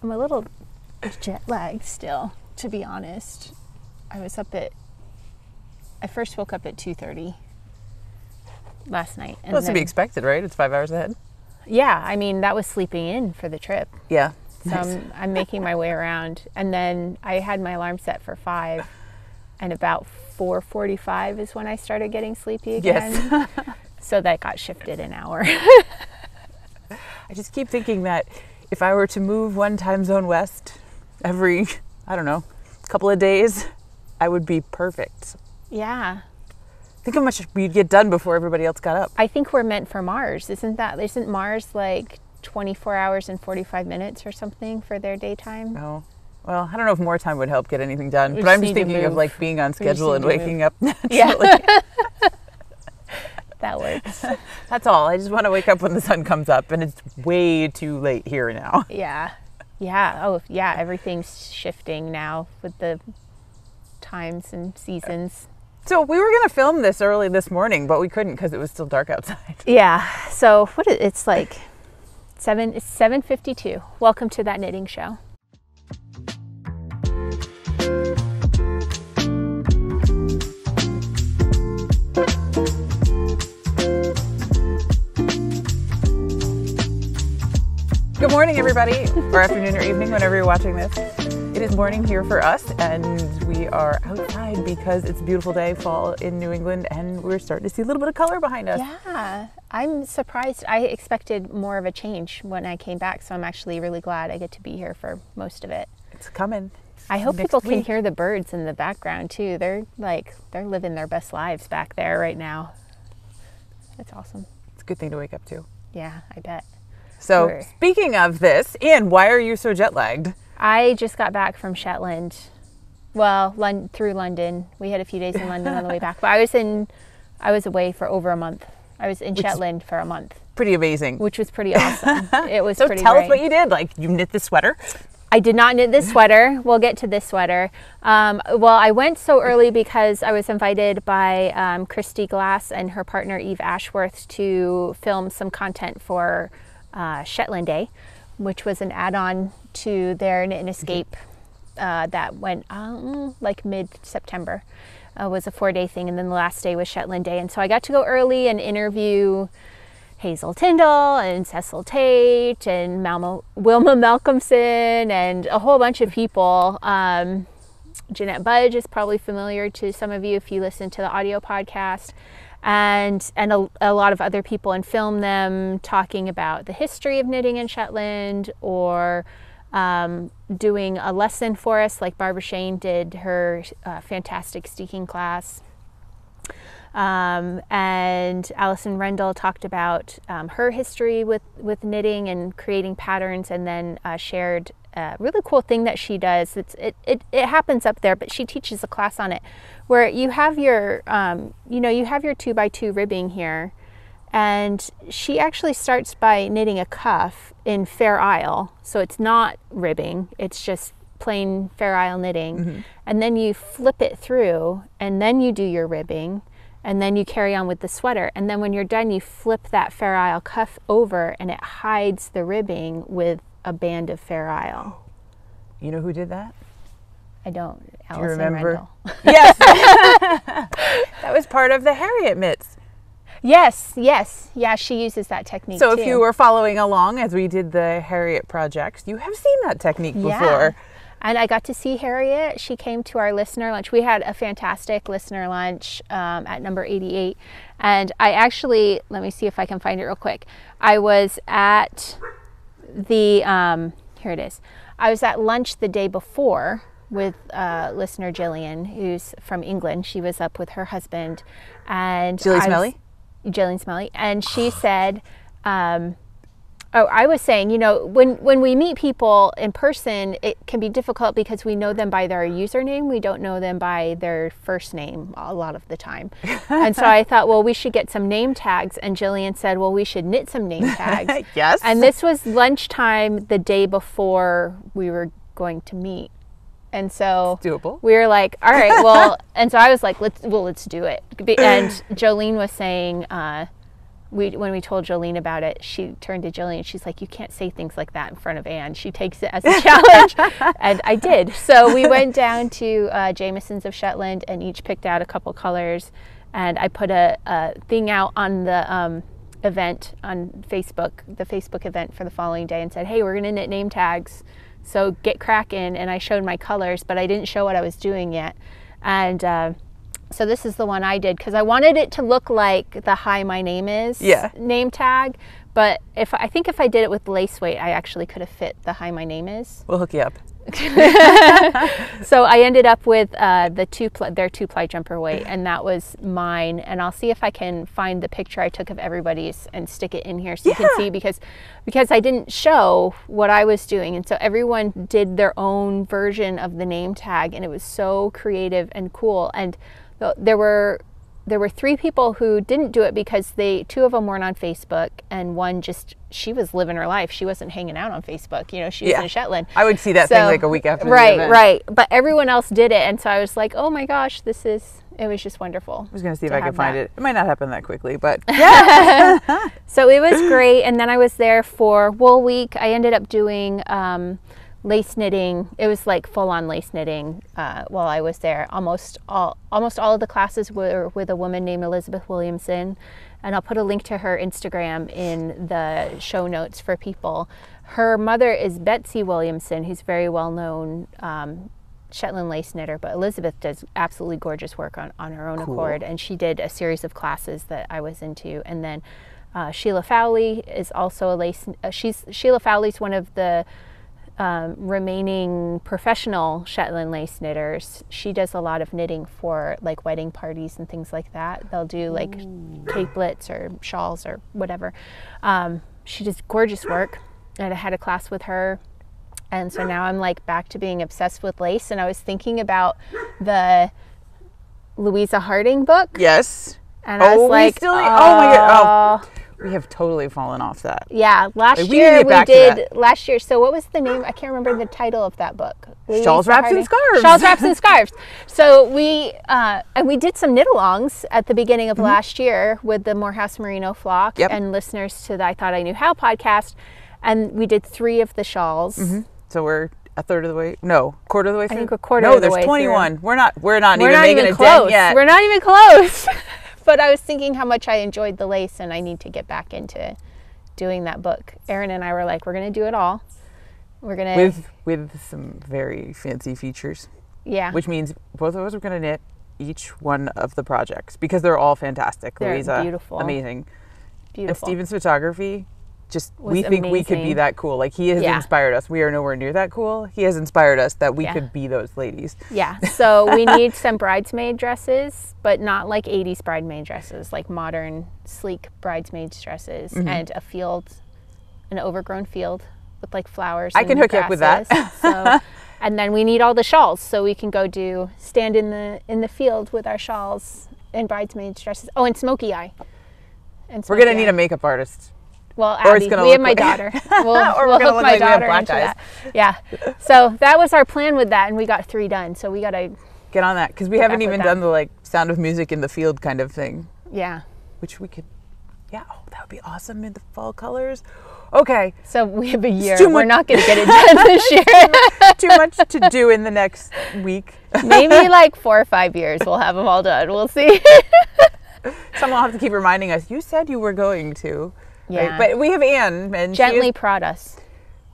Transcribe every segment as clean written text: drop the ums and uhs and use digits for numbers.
I'm a little jet lagged still, to be honest. I first woke up at 2:30 last night. Well, that's to be expected, right? It's 5 hours ahead. Yeah, I mean, that was sleeping in for the trip. Yeah. So nice. I'm making my way around. And then I had my alarm set for 5, and about 4:45 is when I started getting sleepy again. Yes. So that got shifted an hour. I just keep thinking that if I were to move one time zone west every, I don't know, couple of days, I would be perfect. Yeah. Think how much we'd get done before everybody else got up. I think we're meant for Mars. Isn't Mars like 24 hours and 45 minutes or something for their daytime? No. Well, I don't know if more time would help get anything done, but I'm just thinking of like being on schedule and waking up naturally. Yeah. That works. That's all. I just want to wake up when the sun comes up, and it's way too late here now. Yeah. Yeah. Oh, yeah. Everything's shifting now with the times and seasons. So we were going to film this early this morning, but we couldn't because it was still dark outside. Yeah. So it's like 7:52. Welcome to That Knitting Show. Good morning, everybody, or afternoon or evening, whenever you're watching this. It is morning here for us, and we are outside because it's a beautiful day, fall in New England, and we're starting to see a little bit of color behind us. Yeah, I'm surprised. I expected more of a change when I came back, so I'm actually really glad I get to be here for most of it. It's coming. I hope people can hear the birds in the background too. They're living their best lives back there right now. That's awesome. It's a good thing to wake up to. Yeah, I bet. So speaking of this, Anne, why are you so jet lagged? I just got back from Shetland. Well, through London. We had a few days in London on the way back, but I was away for over a month. I was in Shetland for a month. Pretty amazing. Which was pretty awesome. It was so pretty tell great. us what you did. Like, you knit the sweater? I did not knit this sweater. We'll get to this sweater. Well, I went so early because I was invited by Christy Glass and her partner Eve Ashworth to film some content for Shetland Day, which was an add-on to their Knit+Escape that went like mid-September. Was a 4-day thing, and then the last day was Shetland Day. And so I got to go early and interview Hazel Tindall and Cecil Tait and Wilma Malcolmson and a whole bunch of people. Janette Budge is probably familiar to some of you if you listen to the audio podcast. And a lot of other people, and film them talking about the history of knitting in Shetland, or doing a lesson for us, like Barbara Shane did her fantastic steeking class. And Alison Rendall talked about her history with knitting and creating patterns, and then shared a really cool thing that she does. It happens up there, but she teaches a class on it, where you have your you have your 2x2 ribbing here, and she actually starts by knitting a cuff in Fair Isle, so it's not ribbing, it's just plain Fair Isle knitting, and then you flip it through, and then you do your ribbing, and then you carry on with the sweater, and then when you're done, you flip that Fair Isle cuff over, and it hides the ribbing with a band of Fair Isle. You know who did that? I don't. Do you remember? Rendall. Yes. That was part of the Harriet mitts. Yes. Yeah, she uses that technique So too. if you were following along as we did the Harriet projects, you have seen that technique before. Yeah. And I got to see Harriet. She came to our listener lunch. We had a fantastic listener lunch at number 88. And I actually, let me see if I can find it real quick. I was at the, here it is. I was at lunch the day before with listener Jillian, who's from England. She was up with her husband. And Jillian Smelly? And she said, I was saying, when we meet people in person, it can be difficult because we know them by their username. We don't know them by their first name a lot of the time. And so I thought, well, we should get some name tags. And Jillian said, well, we should knit some name tags. Yes. And this was lunchtime the day before we were going to meet. And so it's doable. We were like, all right, well, and so I was like, let's do it. And Jolene was saying, when we told Jolene about it, she turned to Jillian. She's like, you can't say things like that in front of Anne. She takes it as a challenge. And I did. So we went down to Jamieson's of Shetland and each picked out a couple colors. And I put a thing out on the event on Facebook, the Facebook event for the following day, and said, hey, we're going to knit name tags. So get cracking. And I showed my colors, but I didn't show what I was doing yet. And so this is the one I did because I wanted it to look like the Hi, My Name Is name tag. But I think if I did it with lace weight, I actually could have fit the Hi, My Name Is. We'll hook you up. So I ended up with their 2-ply jumper weight, and that was mine. And I'll see if I can find the picture I took of everybody's and stick it in here so you can see, because I didn't show what I was doing. And so everyone did their own version of the name tag, and it was so creative and cool. And there were 3 people who didn't do it because 2 of them weren't on Facebook, and one she was living her life. She wasn't hanging out on Facebook. You know, she was in Shetland. I would see that thing like a week after the event. Right. But everyone else did it, and so I was like, oh my gosh, it was just wonderful. I was going to see if I could find it. It might not happen that quickly, but yeah. So it was great, and then I was there for Wool Week. I ended up doing lace knitting. It was like full-on lace knitting while I was there. Almost all of the classes were with a woman named Elizabeth Williamson, and I'll put a link to her Instagram in the show notes for people. Her mother is Betsy Williamson, who's very well-known Shetland lace knitter, but Elizabeth does absolutely gorgeous work on her own accord, and she did a series of classes that I was into. And then Sheila Fowlie is also a lace. Sheila Fowlie's one of the remaining professional Shetland lace knitters. She does a lot of knitting for like wedding parties and things like that. They'll do like capelets or shawls or whatever. She does gorgeous work, and I had a class with her, and so now I'm like back to being obsessed with lace. And I was thinking about the Louisa Harding book. Yes. And I was like, oh my god. We have totally fallen off that. Yeah, last year we did. Last year, so what was the name? I can't remember the title of that book. Shawls, Wraps, and Scarves. Shawls, Wraps, and Scarves. So we did some knit-alongs at the beginning of last year with the Morehouse Merino flock and listeners to the I Thought I Knew How podcast, and we did 3 of the shawls. So we're a third of the way. No, quarter of the way through. I think we're quarter of the way. No, there's 21. Through. We're not even making a dent yet. We're not even close. But I was thinking how much I enjoyed the lace, and I need to get back into doing that book. Erin and I were like, we're going to do it all. We're going to... With some very fancy features. Yeah. Which means both of us are going to knit each one of the projects because they're all fantastic. They're Louisa, beautiful. Amazing. Beautiful. And Stephen's photography, we think we could be that cool. Like, he has inspired us. We are nowhere near that cool. He has inspired us that we could be those ladies. Yeah. So we need some bridesmaid dresses, but not like 80s bridesmaid dresses, like modern, sleek bridesmaid dresses, and a field, an overgrown field with like flowers. I can hook you up with that. So, and then we need all the shawls, so we can go stand in the field with our shawls and bridesmaid dresses. Oh, and smoky eye. We're gonna need a makeup artist. Well, Abby, we have my daughter. We'll hook my daughter into that. Yeah. So that was our plan with that, and we got 3 done. So we got to get on that because we haven't even done the like Sound of Music in the Field kind of thing. Yeah. Which we could. Yeah. Oh, that would be awesome in the fall colors. Okay. So we have a year. We're not going to get it done this year. Too much to do in the next week. Maybe like 4 or 5 years we'll have them all done. We'll see. Someone will have to keep reminding us. You said you were going to. Yeah. Right? But we have Anne. And gently prod us.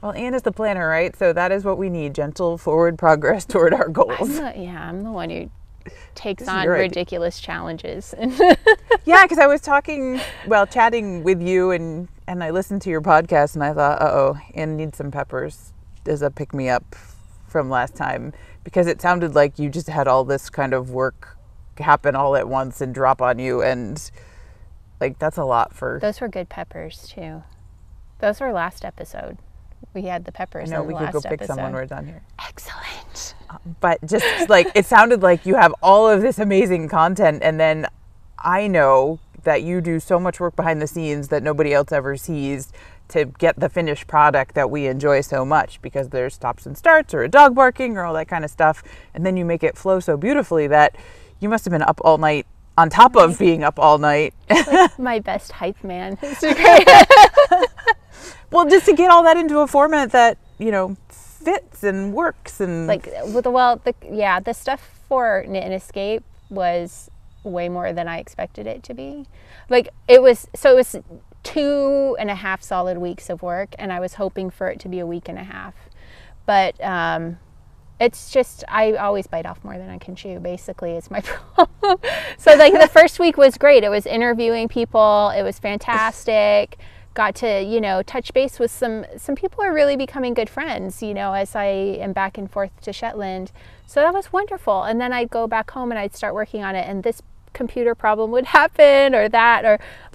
Well, Anne is the planner, right? So that is what we need. Gentle forward progress toward our goals. I'm the one who takes on ridiculous challenges. Yeah, because I was chatting with you and I listened to your podcast and I thought, uh-oh, Anne needs some peppers as a pick-me-up from last time. Because it sounded like you just had all this kind of work happen all at once and drop on you, and like that's a lot for... Those were good peppers too. Those were last episode. We had the peppers. I know, we could go pick some when we're done here. Excellent. But just like it sounded like you have all of this amazing content, and then I know that you do so much work behind the scenes that nobody else ever sees to get the finished product that we enjoy so much, because there's stops and starts or a dog barking or all that kind of stuff, and then you make it flow so beautifully that you must have been up all night on top of being up all night. Like my best hype man. It's great. Well, just to get all that into a format that, you know, fits and works and like the stuff for Knit+Escape was way more than I expected it to be. Like it was 2.5 solid weeks of work, and I was hoping for it to be a week and a half. But it's just, I always bite off more than I can chew, basically. It's my problem. So like the first week was great. It was interviewing people. It was fantastic. Got to, you know, touch base with some people who are really becoming good friends, you know, as I am back and forth to Shetland. So that was wonderful. And then I'd go back home and I'd start working on it, and this computer problem would happen, or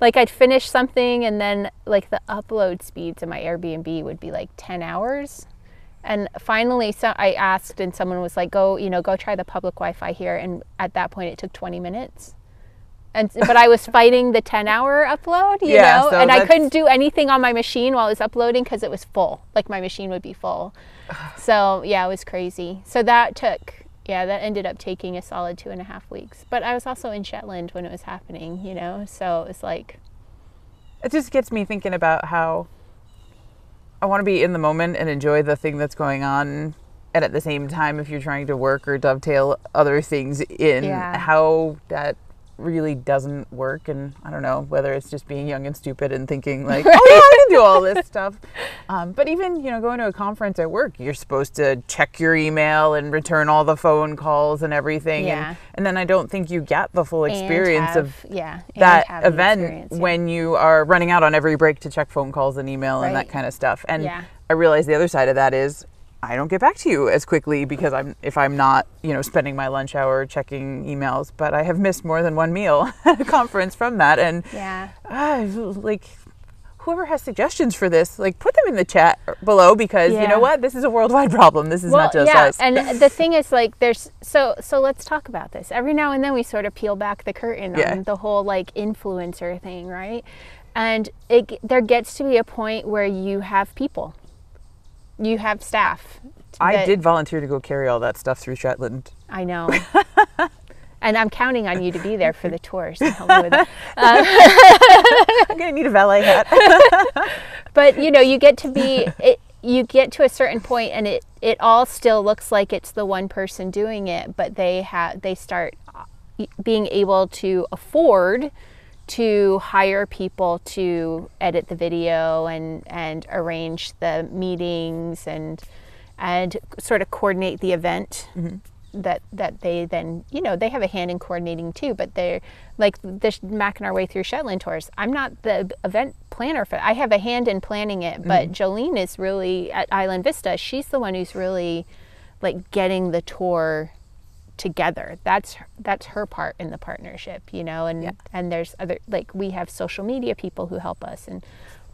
like I'd finish something and then like the upload speed to my Airbnb would be like 10 hours. And finally, so I asked, and someone was like, go try the public Wi-Fi here. And at that point it took 20 minutes. But I was fighting the 10-hour upload, you know, so and I couldn't do anything on my machine while it was uploading because it was full. Like my machine would be full. So yeah, it was crazy. So that ended up taking a solid 2.5 weeks. But I was also in Shetland when it was happening, you know, so it was like. It just gets me thinking about how I want to be in the moment and enjoy the thing that's going on. And at the same time, if you're trying to work or dovetail other things in, how that really doesn't work. And I don't know whether it's just being young and stupid and thinking like, right. Oh yeah, I can do all this stuff. But even, you know, going to a conference at work, you're supposed to check your email and return all the phone calls and everything. Yeah. And then I don't think you get the full experience of that event when you are running out on every break to check phone calls and email and that kind of stuff. And I realize the other side of that is I don't get back to you as quickly because if I'm not, you know, spending my lunch hour checking emails, but I have missed more than one meal at a conference from that. And like whoever has suggestions for this, like put them in the chat below because you know what, this is a worldwide problem. This is not just us. And the thing is like so let's talk about this. Every now and then we sort of peel back the curtain on the whole like influencer thing, right? And there gets to be a point where you have people. You have staff. I did volunteer to go carry all that stuff through Shetland. I know. And I'm counting on you to be there for the tours. I'm going to need a valet hat. But, you know, you get to a certain point and it all still looks like it's the one person doing it, but they start being able to afford to hire people to edit the video and arrange the meetings and sort of coordinate the event that they then, you know, they have a hand in coordinating too, but they're like this Makkin our way through Shetland tours. I'm not the event planner for it. I have a hand in planning it, but Jolene is really at Island Vista. She's the one who's really like getting the tour together. That's her part in the partnership, you know, and there's other, like we have social media people who help us and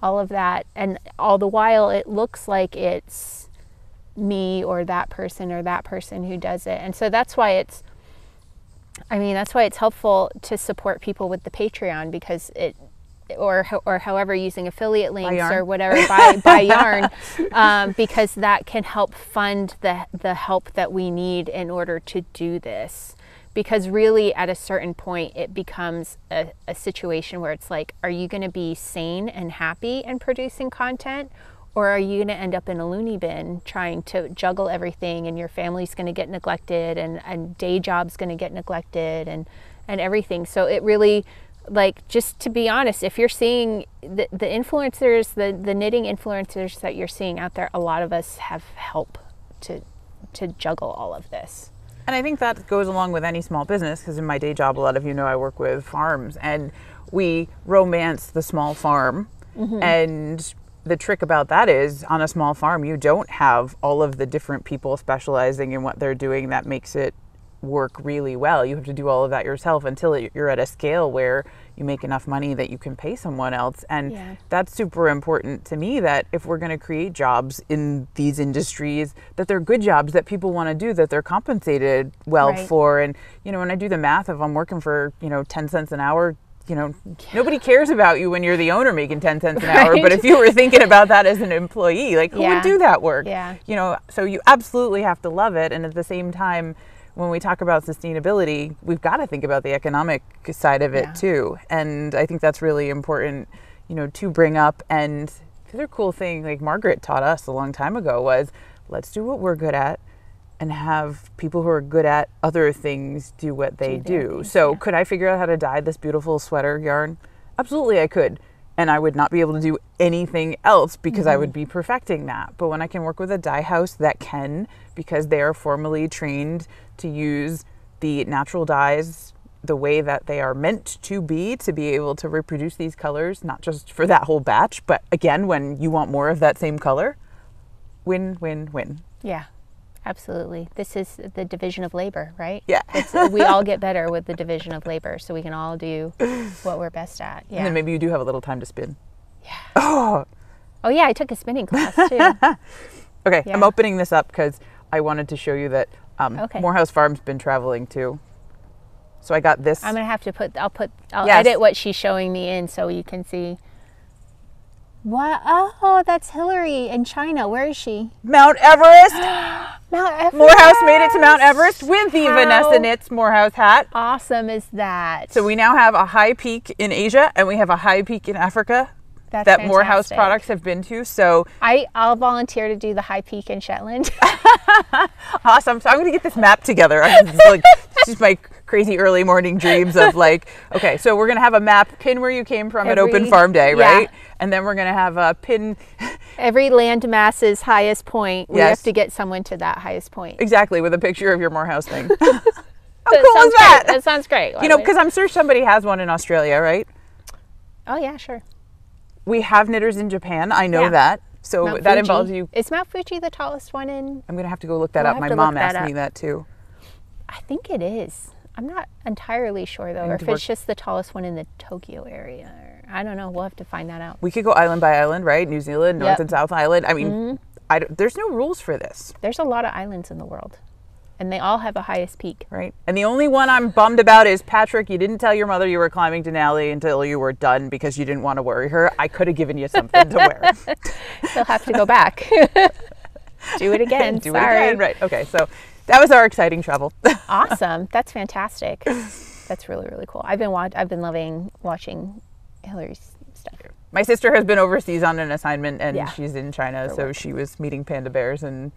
all of that, and all the while it looks like it's me or that person who does it. And so that's why it's helpful to support people with the Patreon, because or however, using affiliate links or whatever, buy yarn, because that can help fund the help that we need in order to do this. Because really at a certain point it becomes a situation where it's like, are you going to be sane and happy and producing content, or are you going to end up in a loony bin trying to juggle everything, and your family's going to get neglected and day job's going to get neglected and everything. So it really, like, just to be honest, if you're seeing the influencers, the knitting influencers that you're seeing out there, a lot of us have help to juggle all of this. And I think that goes along with any small business, because in my day job, a lot of you know I work with farms, and we romance the small farm. And the trick about that is, on a small farm, you don't have all of the different people specializing in what they're doing. That makes it work really well. You have to do all of that yourself until you're at a scale where you make enough money that you can pay someone else. And that's super important to me, that if we're going to create jobs in these industries, that they're good jobs that people want to do, that they're compensated well for. And, you know, when I do the math, if I'm working for, 10 cents an hour, nobody cares about you when you're the owner making 10 cents an hour. But if you were thinking about that as an employee, like, who would do that work? So you absolutely have to love it. And at the same time, when we talk about sustainability, we've got to think about the economic side of it too. And I think that's really important, you know, to bring up. And the other cool thing, like Margaret taught us a long time ago, was let's do what we're good at and have people who are good at other things do what they do. So could I figure out how to dye this beautiful sweater yarn? Absolutely I could. And I would not be able to do anything else because I would be perfecting that. But when I can work with a dye house that can, because they are formally trained to use the natural dyes the way that they are meant to be able to reproduce these colors, not just for that whole batch, but again, when you want more of that same color, win, win, win. Yeah. Absolutely. This is the division of labor, right? Yeah. We all get better with the division of labor, so we can all do what we're best at. Yeah. And then maybe you do have a little time to spin. Yeah. Oh yeah, I took a spinning class too. Okay, yeah. I'm opening this up because I wanted to show you that Morehouse Farm's been traveling too. So I got this. I'm gonna have to I'll edit what she's showing me in so you can see. What? Oh, that's Hillary in China. Where is she? Mount Everest. Mount Everest. Morehouse made it to Mount Everest with the Vanessa Knits Morehouse hat. Awesome is that? So we now have a high peak in Asia and we have a high peak in Africa that fantastic. Morehouse products have been to. So I'll volunteer to do the high peak in Shetland. Awesome. So I'm going to get this map together. This is my crazy early morning dreams of like, okay, so we're going to have a map, pin where you came from at Open Farm Day, right? And then we're going to have a pin. Every landmass's highest point, we have to get someone to that highest point. Exactly, with a picture of your Morehouse thing. How cool is that? That sounds great. You know, because I'm sure somebody has one in Australia, right? Oh, yeah, sure. We have knitters in Japan. I know that. So Mount that Fuji. Involves you. Is Mount Fuji the tallest one in? I'm going to have to go look that up. My mom asked me that too. I think it is. I'm not entirely sure though, or if it's just the tallest one in the Tokyo area. I don't know. We'll have to find that out. We could go island by island, right? New Zealand, North and South Island. I mean, there's no rules for this. There's a lot of islands in the world, and they all have a highest peak. Right. And the only one I'm bummed about is, Patrick, you didn't tell your mother you were climbing Denali until you were done because you didn't want to worry her. I could have given you something to wear. You'll have to go back. Do it again. Do it again. Right. Okay. So that was our exciting travel. Awesome. That's fantastic. That's really, really cool. I've been loving watching Hillary's stuff. My sister has been overseas on an assignment, and she's in China, so she was meeting panda bears and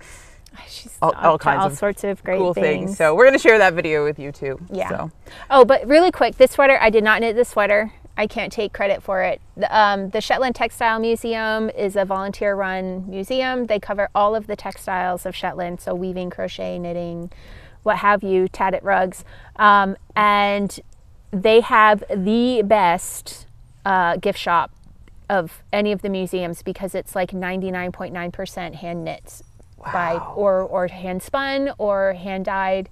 all kinds of sorts of great cool things. So we're going to share that video with you too. Yeah. So. Oh, but really quick, this sweater, I did not knit this sweater. I can't take credit for it. The Shetland Textile Museum is a volunteer-run museum. They cover all of the textiles of Shetland, so weaving, crochet, knitting, what have you, tatted rugs. And they have the best gift shop of any of the museums because it's like 99.9% hand knits by or hand spun or hand dyed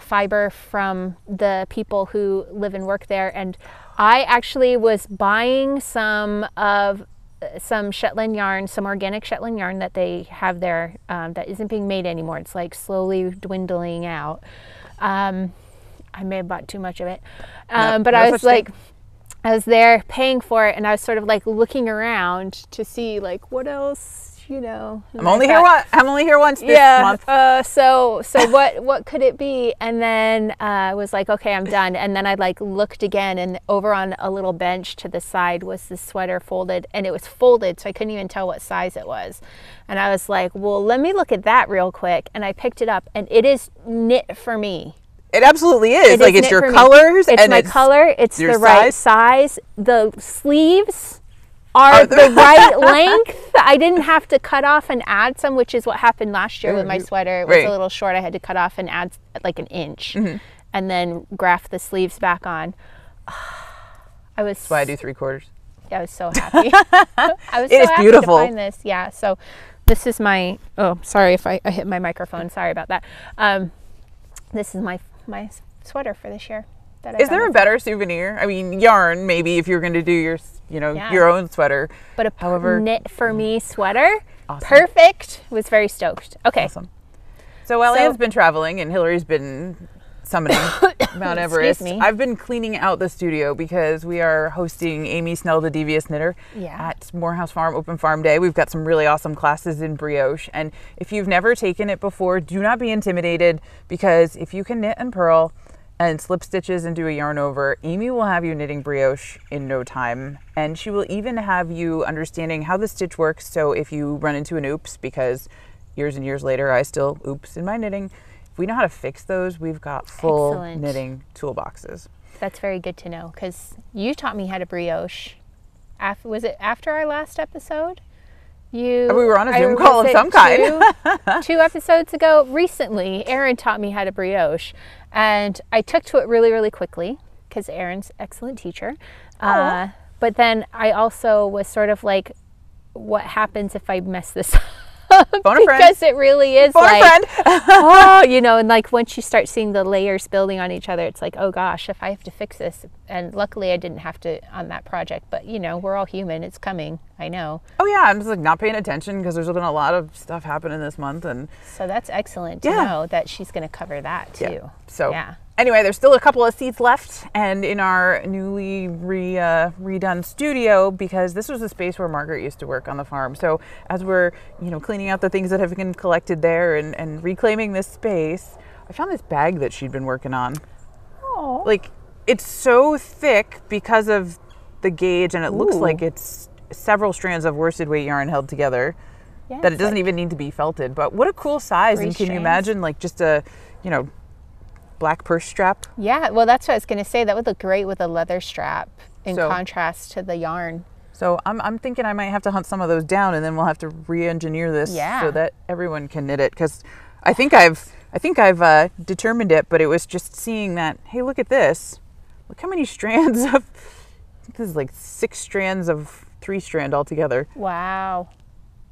fiber from the people who live and work there. And I actually was buying some Shetland yarn, some organic Shetland yarn that they have there that isn't being made anymore. It's like slowly dwindling out. I may have bought too much of it. But I was like, I was there paying for it, and I was sort of like looking around to see like what else, you know. I'm only here once this month. So what could it be? And then I was like, okay, I'm done. And then I like looked again, and over on a little bench to the side was this sweater folded, and it was folded, so I couldn't even tell what size it was. And I was like, well, let me look at that real quick. And I picked it up, and it is knit for me. It absolutely is. Like, it's your colors. It's my color. It's the right size. The sleeves are the right length. I didn't have to cut off and add some, which is what happened last year with my sweater. It was a little short. I had to cut off and add like an inch and then graft the sleeves back on. That's why I do 3/4. I was so happy. I was so happy beautiful. to find this. Yeah. So this is my, oh, sorry if I hit my microphone. Sorry about that. This is my sweater for this year. Is there a better souvenir? I mean, yarn, maybe, if you're going to do your, your own sweater. But a knit for me sweater, perfect. Was very stoked. Okay. Awesome. So Ellie has been traveling, and Hillary's been summoning. Mount Everest. Me. I've been cleaning out the studio because we are hosting Amy Snell, the Devious Knitter, at Morehouse Farm Open Farm Day. We've got some really awesome classes in brioche, and if you've never taken it before, do not be intimidated, because if you can knit and purl and slip stitches and do a yarn over, Amy will have you knitting brioche in no time, and she will even have you understanding how the stitch works. So if you run into an oops, because years and years later I still oops in my knitting, if we know how to fix those, we've got full knitting toolboxes. That's very good to know, because you taught me how to brioche. Was it after our last episode? We were on a Zoom call of some kind. Two episodes ago, recently, Erin taught me how to brioche, and I took to it really, really quickly because Erin's an excellent teacher. But then I also was sort of like, what happens if I mess this up? Phone a friend. Because it really is oh, you know, and like once you start seeing the layers building on each other, it's like, oh gosh, if I have to fix this. And luckily I didn't have to on that project, but you know, we're all human. It's coming. I know. Oh yeah, I'm just like not paying attention because there's been a lot of stuff happening this month, and so that's excellent to know that she's going to cover that too. Yeah. So anyway, there's still a couple of seats left, and in our newly redone studio, because this was the space where Margaret used to work on the farm. So as we're, you know, cleaning out the things that have been collected there and reclaiming this space, I found this bag that she'd been working on. Oh. Like, it's so thick because of the gauge, and it looks like it's several strands of worsted weight yarn held together, that it doesn't even need to be felted. But what a cool size. And can you imagine like just a, you know, black purse strap? Yeah, well, that's what I was going to say. That would look great with a leather strap in contrast to the yarn. So I'm thinking I might have to hunt some of those down, and then we'll have to re-engineer this so that everyone can knit it. Because I think I've determined it, but it was just seeing that, hey, look at this. Look how many strands of, I think this is like 6 strands of 3-strand altogether. Wow.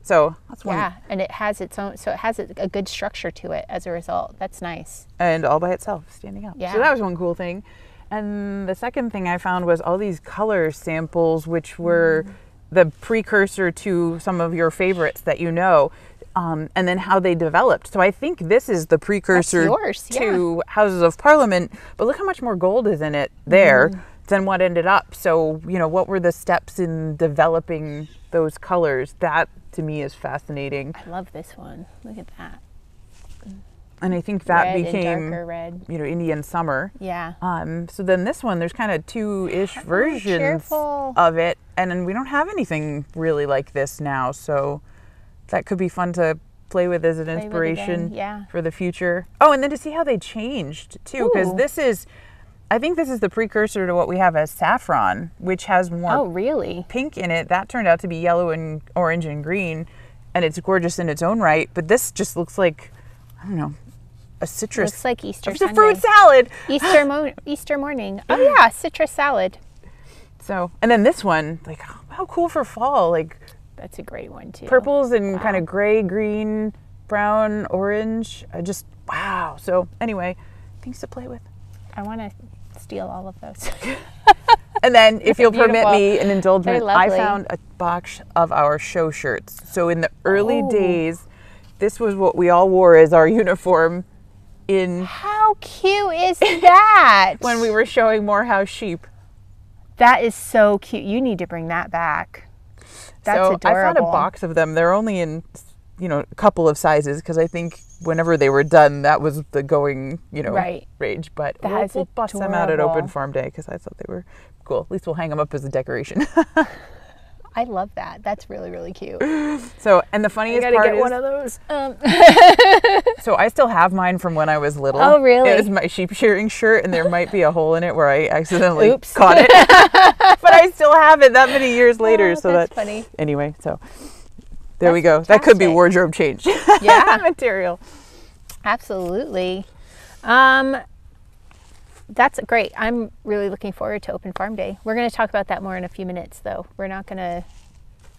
So that's one. Yeah, and it has its own, so it has a good structure to it as a result. That's nice. And all by itself, standing up. Yeah. So that was one cool thing. And the second thing I found was all these color samples, which were the precursor to some of your favorites that you know, and then how they developed. So I think this is the precursor to Houses of Parliament, but look how much more gold is in it there than what ended up. So, you know, what were the steps in developing those colors? That to me is fascinating. I love this one. Look at that. And I think that red became, and darker red. You know, Indian summer. Yeah. So then this one, there's kind of 2-ish versions of it, and then we don't have anything really like this now. So that could be fun to play with as an inspiration for the future. Oh, and then to see how they changed too, because this is, I think this is the precursor to what we have as saffron, which has more pink in it. That turned out to be yellow and orange and green, and it's gorgeous in its own right. But this just looks like, I don't know, a citrus. Looks like Easter Sunday. Sunday. It's a fruit salad. Easter morning. Oh yeah, citrus salad. So, and then this one, like, how cool for fall. Like, that's a great one too. Purples and kind of gray, green, brown, orange. Just, wow. So anyway, things to play with. I want to steal all of those. And then, if you'll permit me an indulgence, I found a box of our show shirts. So in the early days, this was what we all wore as our uniform in... How cute is that? When we were showing Morehouse sheep. That is so cute. You need to bring that back. That's adorable. I found a box of them. They're only in, you know, a couple of sizes, because I think whenever they were done, that was the going, you know, rage. But we'll bust them out at Open Farm Day, because I thought they were cool. At least we'll hang them up as a decoration. I love that. That's really, really cute. So, and the funniest part is, one of those. So I still have mine from when I was little. Oh, really? It was my sheep shearing shirt, and there might be a hole in it where I accidentally caught it. But I still have it that many years later. So that's funny. Anyway, so there we go. Fantastic. That could be wardrobe change. Yeah. Material. Absolutely. That's great. I'm really looking forward to Open Farm Day. We're going to talk about that more in a few minutes, though. We're not going to...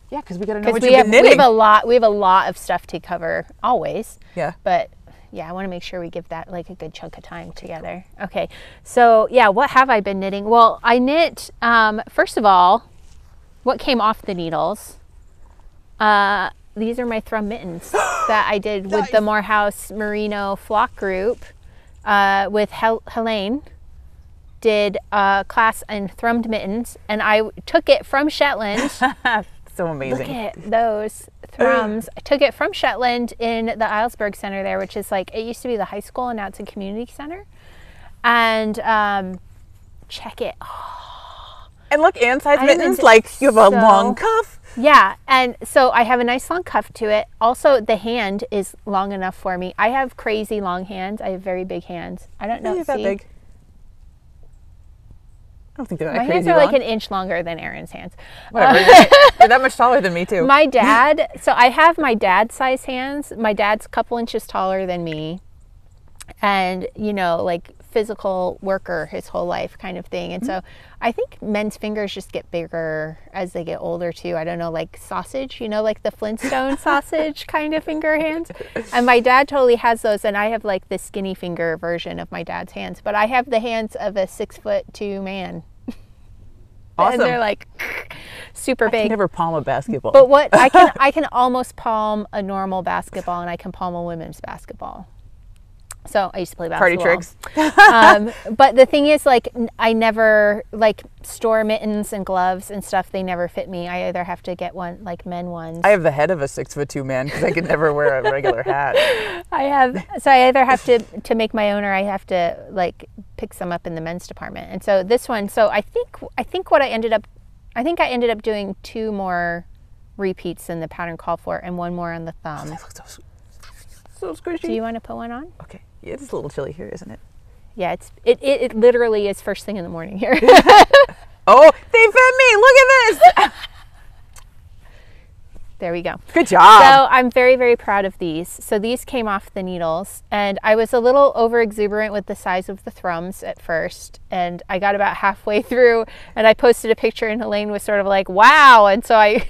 Yeah, because we got to know what you've been knitting. We have a lot of stuff to cover, always. Yeah. But, yeah, I want to make sure we give that, like, a good chunk of time together. Okay. So, yeah, what have I been knitting? Well, I knit, first of all, what came off the needles. These are my thrum mittens that I did with the Morehouse Merino flock group with Helene did a class in thrummed mittens, and I took it from Shetland. So amazing. Look at those thrums. I took it from Shetland in the Islesburg Center there, which is like, it used to be the high school and now it's a community center. And check it. Oh. And look, Anne size mittens, like you have a long cuff. Yeah, and so I have a nice long cuff to it. Also, the hand is long enough for me. I have crazy long hands. I have very big hands. I don't know. They're that big. I don't think they're that crazy. My hands are like an inch longer than Erin's hands. Whatever. You're that much taller than me too. My dad, so I have my dad's size hands. My dad's a couple inches taller than me. And, you know, like physical worker his whole life kind of thing. And so I think men's fingers just get bigger as they get older too. I don't know, like sausage, you know, like the Flintstone sausage kind of finger hands. And my dad totally has those, and I have like the skinny finger version of my dad's hands, but I have the hands of a 6'2" man. Awesome. And they're like super big. I can never palm a basketball. But what I can almost palm a normal basketball, and I can palm a women's basketball. So I used to play basketball. Party tricks. But the thing is, like, I never, like, store mittens and gloves and stuff, they never fit me. I either have to get one, like, men ones. I have the head of a 6'2" man because I could never wear a regular hat. So I either have to make my own, or I have to, like, pick some up in the men's department. And so this one, so I think what I ended up doing 2 more repeats than the pattern called for, and 1 more on the thumb. They look so squishy. Do you want to put one on? Okay. Yeah, it's a little chilly here, isn't it? Yeah, it literally is first thing in the morning here. Oh, they fed me! Look at this! There we go. Good job. So I'm very, very proud of these. So these came off the needles, and I was a little over exuberant with the size of the thrums at first, and I got about halfway through, and I posted a picture, and Helene was sort of like, wow. And so I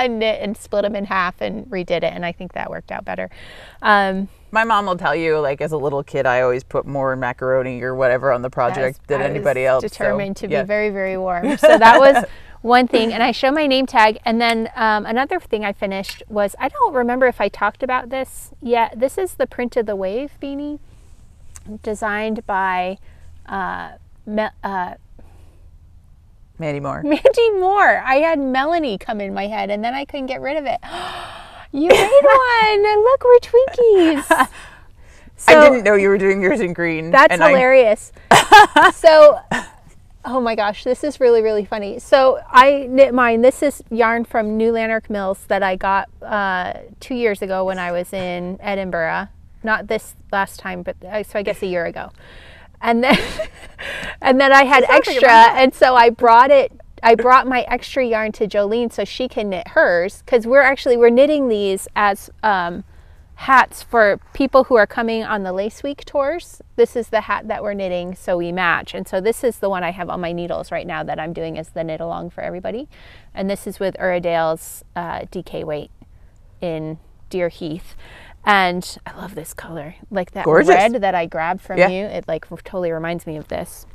knit and split them in half and redid it, and I think that worked out better. My mom will tell you, like, as a little kid, I always put more macaroni or whatever on the project than anybody else. Determined to be very, very warm. So that was one thing. And I show my name tag. And then another thing I finished was, I don't remember if I talked about this yet. This is the Print of the Wave beanie, designed by Mandy Moore. Mandy Moore. I had Melanie come in my head, and then I couldn't get rid of it. You made one! Look, we're Twinkies. So, I didn't know you were doing yours in green. That's hilarious. So, oh my gosh, this is really, really funny. So I knit mine. This is yarn from New Lanark Mills that I got 2 years ago when I was in Edinburgh. Not this last time, but so I guess a year ago. And then, I had extra, and so I brought my extra yarn to Jolene so she can knit hers, because we're knitting these as hats for people who are coming on the Lace Week tours. This is the hat that we're knitting, so we match. And so this is the one I have on my needles right now that I'm doing as the knit along for everybody. And this is with Uradale's DK weight in Deer Heath. And I love this color, like that gorgeous red that I grabbed from you. It like totally reminds me of this.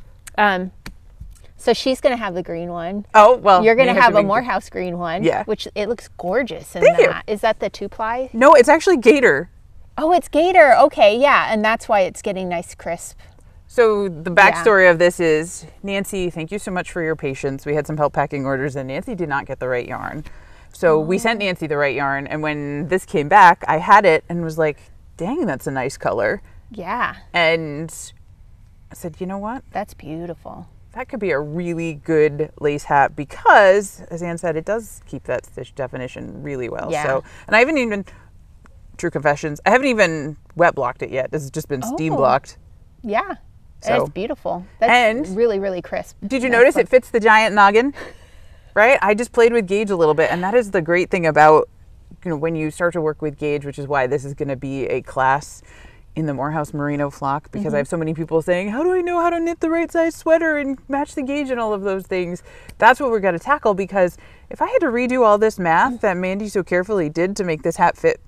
So she's going to have the green one. Oh, well. You're going to have a Morehouse green one. Yeah. Which it looks gorgeous in that. Is that the 2-ply? No, it's actually gator. Oh, it's gator. Okay, yeah. And that's why it's getting nice crisp. So the backstory of this is, Nancy, thank you so much for your patience. We had some help packing orders, and Nancy did not get the right yarn. So we sent Nancy the right yarn, and when this came back, I had it and was like, dang, that's a nice color. Yeah. And I said, you know what? That's beautiful. That could be a really good lace hat because, as Anne said, it does keep that stitch definition really well. Yeah. So, and I haven't even, true confessions, I haven't even wet blocked it yet. This has just been steam blocked. Yeah. So, it's beautiful. That's really, really crisp. Did you notice it fits the giant noggin? Right? I just played with gauge a little bit, and that is the great thing about, you know, when you start to work with gauge, which is why this is going to be a class in the Morehouse Merino flock, because I have so many people saying, how do I know how to knit the right size sweater and match the gauge and all of those things? That's what we're going to tackle, because if I had to redo all this math that Mandy so carefully did to make this hat fit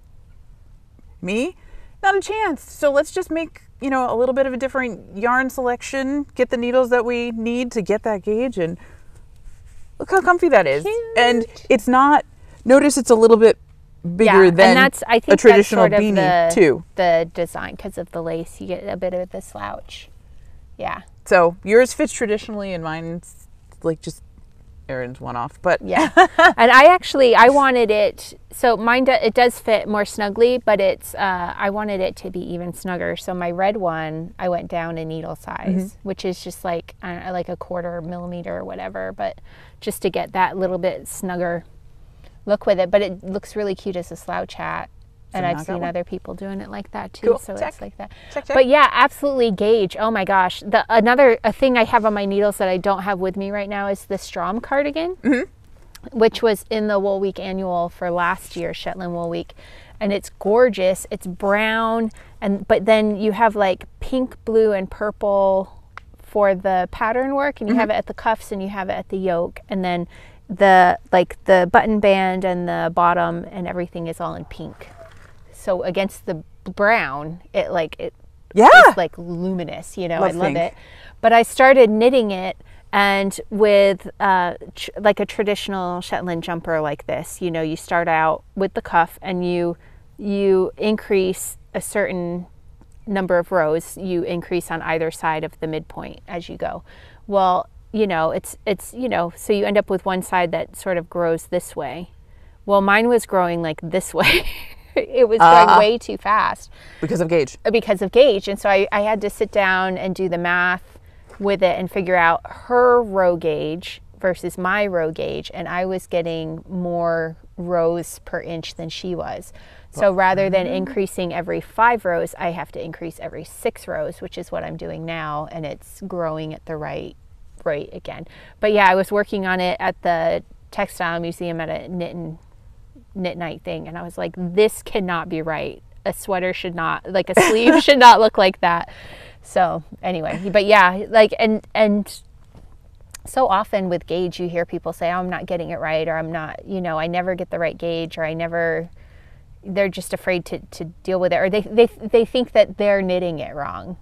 me, not a chance. So let's just make, you know, a little bit of a different yarn selection, get the needles that we need to get that gauge, and look how comfy that is. Cute. And it's not, notice it's a little bit bigger than I think a traditional beanie too. The design, because of the lace, you get a bit of the slouch. Yeah. So yours fits traditionally and mine's like just Erin's one off, but yeah. And I wanted it, so mine it does fit more snugly, but it's I wanted it to be even snugger. So my red one, I went down a needle size, which is just like like a 1/4 millimeter or whatever, but just to get that little bit snugger look with it. But it looks really cute as a slouch hat. And I've seen other people doing it like that too. Cool. So Check. it's like that. Check, check. But yeah, absolutely gauge. Oh my gosh. A thing I have on my needles that I don't have with me right now is the Strom Cardigan, which was in the Wool Week annual for last year, Shetland Wool Week. And it's gorgeous. It's brown, but then you have like pink, blue, and purple for the pattern work, and you have it at the cuffs and you have it at the yoke, and then the button band and the bottom and everything is all in pink. So against the brown, it's like luminous, you know. I love it. But I started knitting it, and with like a traditional Shetland jumper like this, you know, you start out with the cuff and you increase a certain number of rows. You increase on either side of the midpoint as you go. Well, you know, it's you know, so you end up with one side that sort of grows this way. Well, mine was growing like this way. It was going way too fast. Because of gauge. Because of gauge. And so I had to sit down and do the math with it and figure out her row gauge versus my row gauge. And I was getting more rows per inch than she was. So rather than increasing every 5 rows, I have to increase every 6 rows, which is what I'm doing now. And it's growing at the right rate again. But yeah, I was working on it at the Textile Museum at a knit night thing, and I was like, this cannot be right. A sweater should not, like a sleeve should not look like that. So anyway, but yeah, like and so often with gauge you hear people say, oh, I'm not getting it right, or I'm not, you know, I never get the right gauge, or they're just afraid to deal with it, or they think that they're knitting it wrong.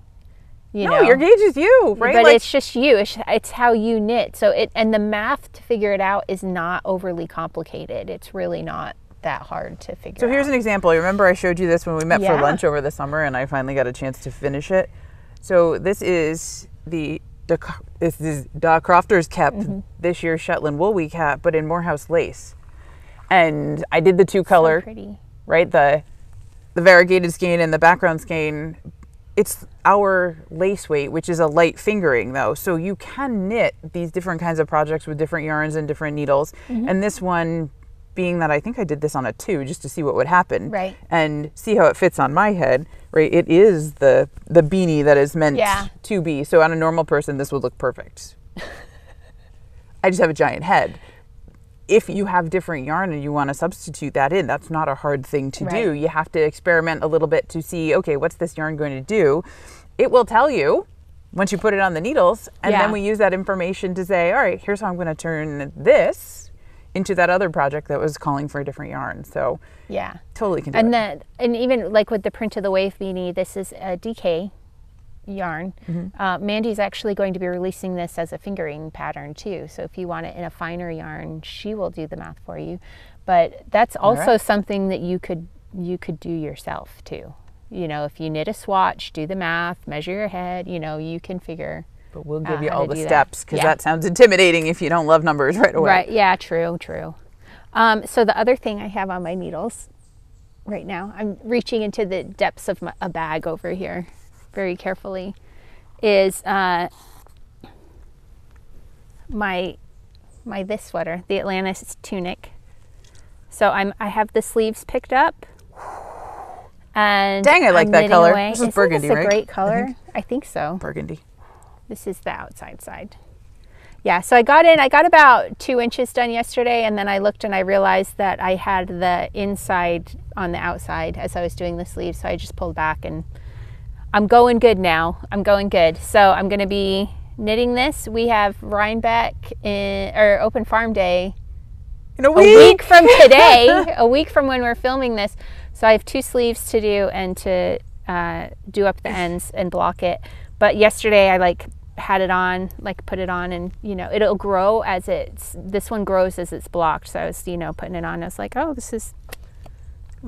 You know, your gauge is you, right? But it's just you. It's how you knit. So and the math to figure it out is not overly complicated. It's really not that hard to figure out. So here's an example. You remember I showed you this when we met for lunch over the summer, and I finally got a chance to finish it. So this is the Crofter's Cap this year's Shetland Wool Week hat, but in Morehouse lace. And I did the 2-color, so pretty. Right? The variegated skein and the background skein. It's our lace weight, which is a light fingering though. So you can knit these different kinds of projects with different yarns and different needles. And this one, being that I think I did this on a 2 just to see what would happen. Right. And see how it fits on my head, right? It is the beanie that is meant to be. So on a normal person, this would look perfect. I just have a giant head. If you have different yarn and you want to substitute that in, that's not a hard thing to do. You have to experiment a little bit to see, okay, what's this yarn going to do? It will tell you once you put it on the needles, and then we use that information to say, all right, here's how I'm going to turn this into that other project that was calling for a different yarn. So yeah, totally can do it. And even like with the Print of the Wave beanie, this is a DK yarn. Mandy's actually going to be releasing this as a fingering pattern too, so if you want it in a finer yarn, she will do the math for you. But that's also something that you could do yourself too. You know, if you knit a swatch, do the math, measure your head, you know, you can figure. But we'll give you all the steps, because that sounds intimidating if you don't love numbers right away. Right, yeah, true. So the other thing I have on my needles right now, I'm reaching into the depths of a bag over here very carefully, is my this sweater, the Atlantis Tunic. So I have the sleeves picked up, and dang, I like that color. This is burgundy, right? It's a great color. I think so. Burgundy. This is the outside side. Yeah, so I got about 2 inches done yesterday, and then I looked and I realized that I had the inside on the outside as I was doing the sleeves, so I just pulled back, and I'm going good now. I'm going good. So I'm going to be knitting this. We have Rhinebeck or Open Farm Day in a week from today, a week from when we're filming this. So I have 2 sleeves to do and to do up the ends and block it. But yesterday I had it on, put it on, and you know, it'll grow as this one grows as it's blocked. So I was, you know, putting it on. I was like, oh, this is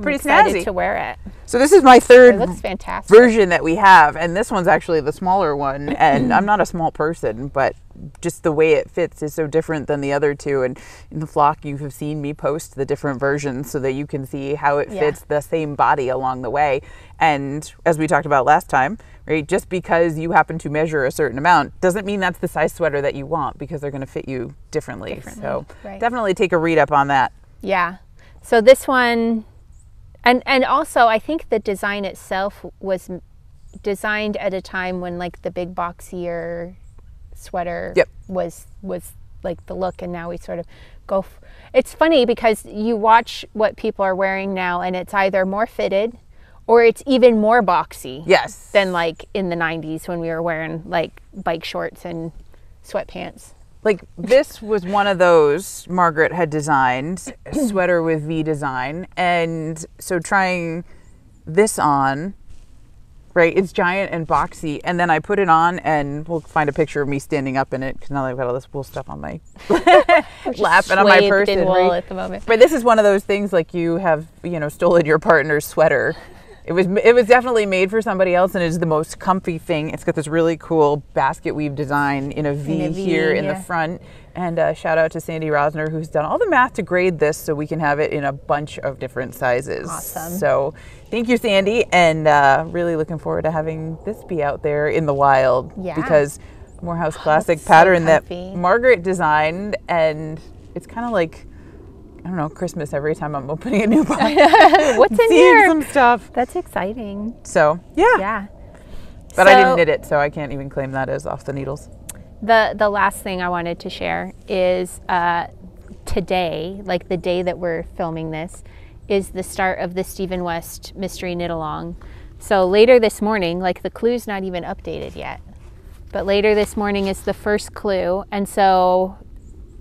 pretty excited snazzy to wear it. So this is my third It looks fantastic. version that we have, and this one's actually the smaller one. And I'm not a small person, but just the way it fits is so different than the other two. And in the flock, you have seen me post the different versions so that you can see how it fits the same body along the way. And as we talked about last time, right, just because you happen to measure a certain amount doesn't mean that's the size sweater that you want, because they're going to fit you differently. So definitely take a read up on that. Yeah. So this one, and also I think the design itself was designed at a time when like the big boxier sweater was like the look, and now we sort of go it's funny because you watch what people are wearing now and it's either more fitted or it's even more boxy than like in the 90s when we were wearing like bike shorts and sweatpants. Like this was one of those Margaret had designed, sweater with V design, and so trying this on, right, it's giant and boxy, and then I put it on, and we'll find a picture of me standing up in it, because now I've got all this wool stuff on my lap and on my person. Wool at the moment. But this is one of those things like you have, you know, stolen your partner's sweater. It was definitely made for somebody else, and it is the most comfy thing. It's got this really cool basket weave design in a V here in the front. And shout out to Sandy Rosner, who's done all the math to grade this so we can have it in a bunch of different sizes. Awesome. So thank you, Sandy, and really looking forward to having this be out there in the wild. Yeah. Because Morehouse classic pattern that comfy. Margaret designed, and it's kind of like, I don't know, Christmas every time I'm opening a new box. What's in Seeing here? some stuff. That's exciting. So, yeah. Yeah. But I didn't knit it, so I can't even claim that as off the needles. The last thing I wanted to share is today, like the day that we're filming this, is the start of the Stephen West Mystery Knit Along. So later this morning, like the clue's not even updated yet, but later this morning is the first clue, and so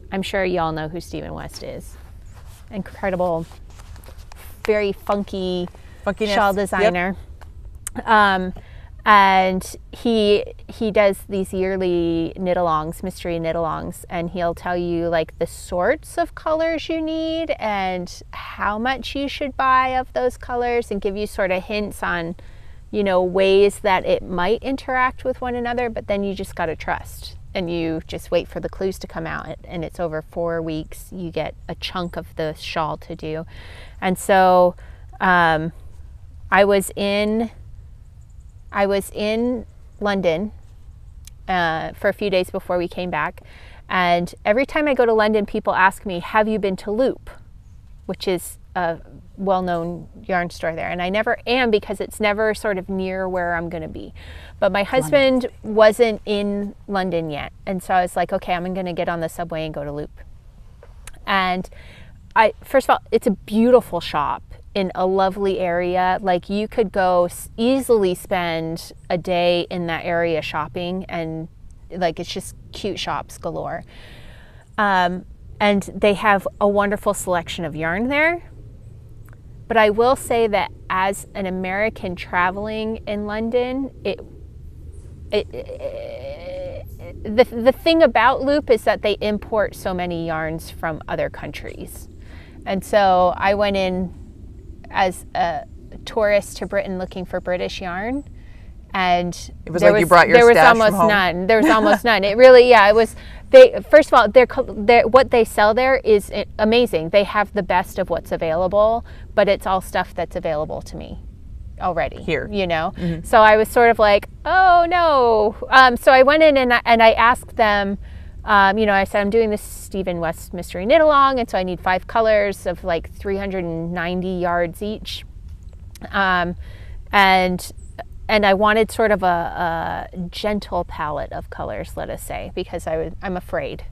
I'm sure y'all know who Stephen West is. Incredible, very funky shawl designer. Yep. And he does these yearly knit-alongs, mystery knit-alongs, and he'll tell you like the sorts of colors you need and how much you should buy of those colors, and give you sort of hints on, you know, ways that it might interact with one another, but then you just got to trust. And you just wait for the clues to come out, and it's over 4 weeks. You get a chunk of the shawl to do. And so I was in London for a few days before we came back. And every time I go to London, people ask me, have you been to Loop, which is a well-known yarn store there. And I never am, because it's never sort of near where I'm going to be. But my husband wasn't in London yet. And so I was like, okay, I'm going to get on the subway and go to Loop. And first of all, it's a beautiful shop in a lovely area. Like you could go easily spend a day in that area shopping, and like it's just cute shops galore. And they have a wonderful selection of yarn there. But I will say that as an American traveling in London, the thing about Loop is that they import so many yarns from other countries. And so I went in as a tourist to Britain looking for British yarn, and it was like you brought your stash from home. None. There was almost none. It really, it was. First of all, what they sell there is amazing. They have the best of what's available, but it's all stuff that's available to me already here, you know. Mm-hmm. So I was sort of like, oh no. So I went in and I asked them, you know, I said, I'm doing this Stephen West Mystery Knit Along, and so I need 5 colors of like 390 yards each. And I wanted sort of a gentle palette of colors, let us say, because I'm afraid.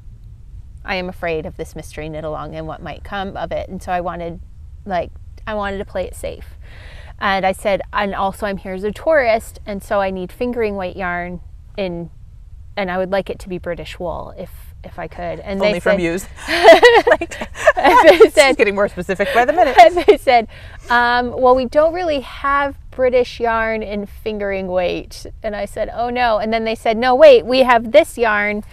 I am afraid of this mystery knit along and what might come of it. And so I wanted to play it safe. And I said, and also I'm here as a tourist, and so I need fingering weight yarn and I would like it to be British wool if I could. And only they from said, use. They said, getting more specific by the minute. And they said, well, we don't really have British yarn in fingering weight. And I said, oh no. And then they said, no, wait, we have this yarn.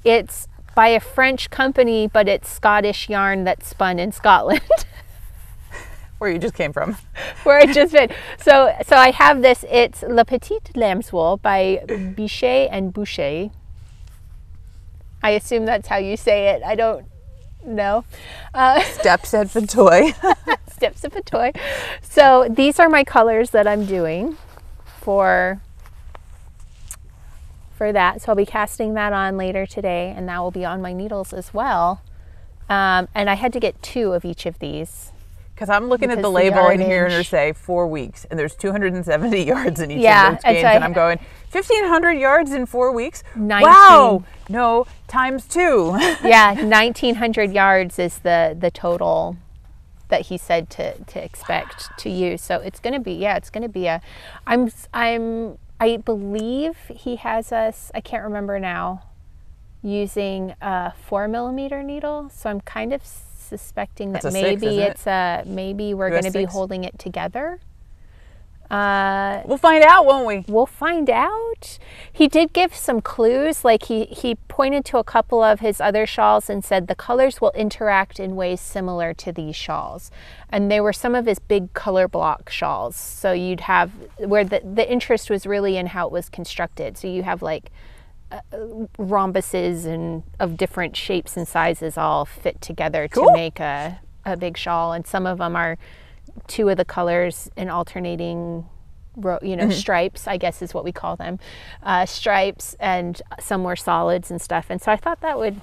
It's by a French company, but it's Scottish yarn that's spun in Scotland. Where you just came from. Where I just been. So I have this. It's La Petite Lamb's Wool by Bichet and Boucher. I assume that's how you say it. I don't know. Steps at Fatoy. Steps at Fatoy. So these are my colors that I'm doing for that. So I'll be casting that on later today, and that will be on my needles as well. And I had to get 2 of each of these. Because I'm looking at the label in here and it'll say 4 weeks, and there's 270 yards in each of those games, and I'm going, 1,500 yards in 4 weeks? 19. Wow! No, times 2. Yeah, 1,900 yards is the total that he said to expect to use. So it's going to be, it's going to be I believe he has us, I can't remember now, using a 4mm needle. So I'm kind of suspecting that maybe we're going to be holding it together. We'll find out, won't we? We'll find out. He did give some clues. Like he pointed to a couple of his other shawls and said the colors will interact in ways similar to these shawls. And they were some of his big color block shawls. So you'd have where the interest was really in how it was constructed. So you have like rhombuses and of different shapes and sizes all fit together to make a big shawl, and some of them are 2 of the colors in alternating stripes, I guess is what we call them, stripes, and some were solids and stuff. And so I thought that would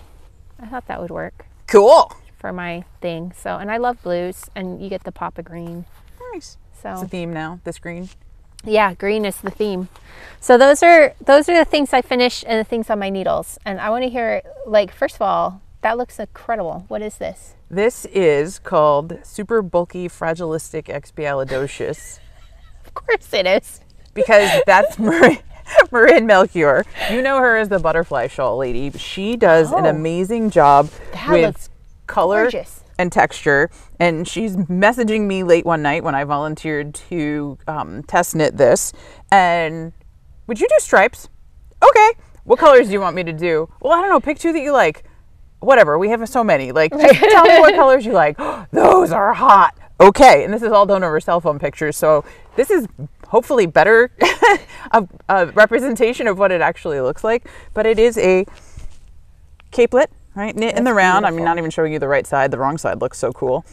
work cool for my thing. So, and I love blues, and you get the pop of green. Nice. So it's the theme now, this green. Yeah, green is the theme. So those are the things I finished and the things on my needles. And I want to hear, like, first of all, that looks incredible. What is this? This is called Super Bulky Fragilistic Expialidocious. Of course it is. Because that's Marin Melichor. You know her as the butterfly shawl lady. She does an amazing job with color and texture, and she's messaging me late one night when I volunteered to test knit this, and would you do stripes? Okay. What colors do you want me to do? Well, I don't know, pick 2 that you like. Whatever, we have so many. Like, just tell me what colors you like. Oh, those are hot. Okay, and this is all done over cell phone pictures, so this is hopefully better a representation of what it actually looks like, but it is a capelet. Right, knit in the round. Beautiful. I'm not even showing you the right side. The wrong side looks so cool.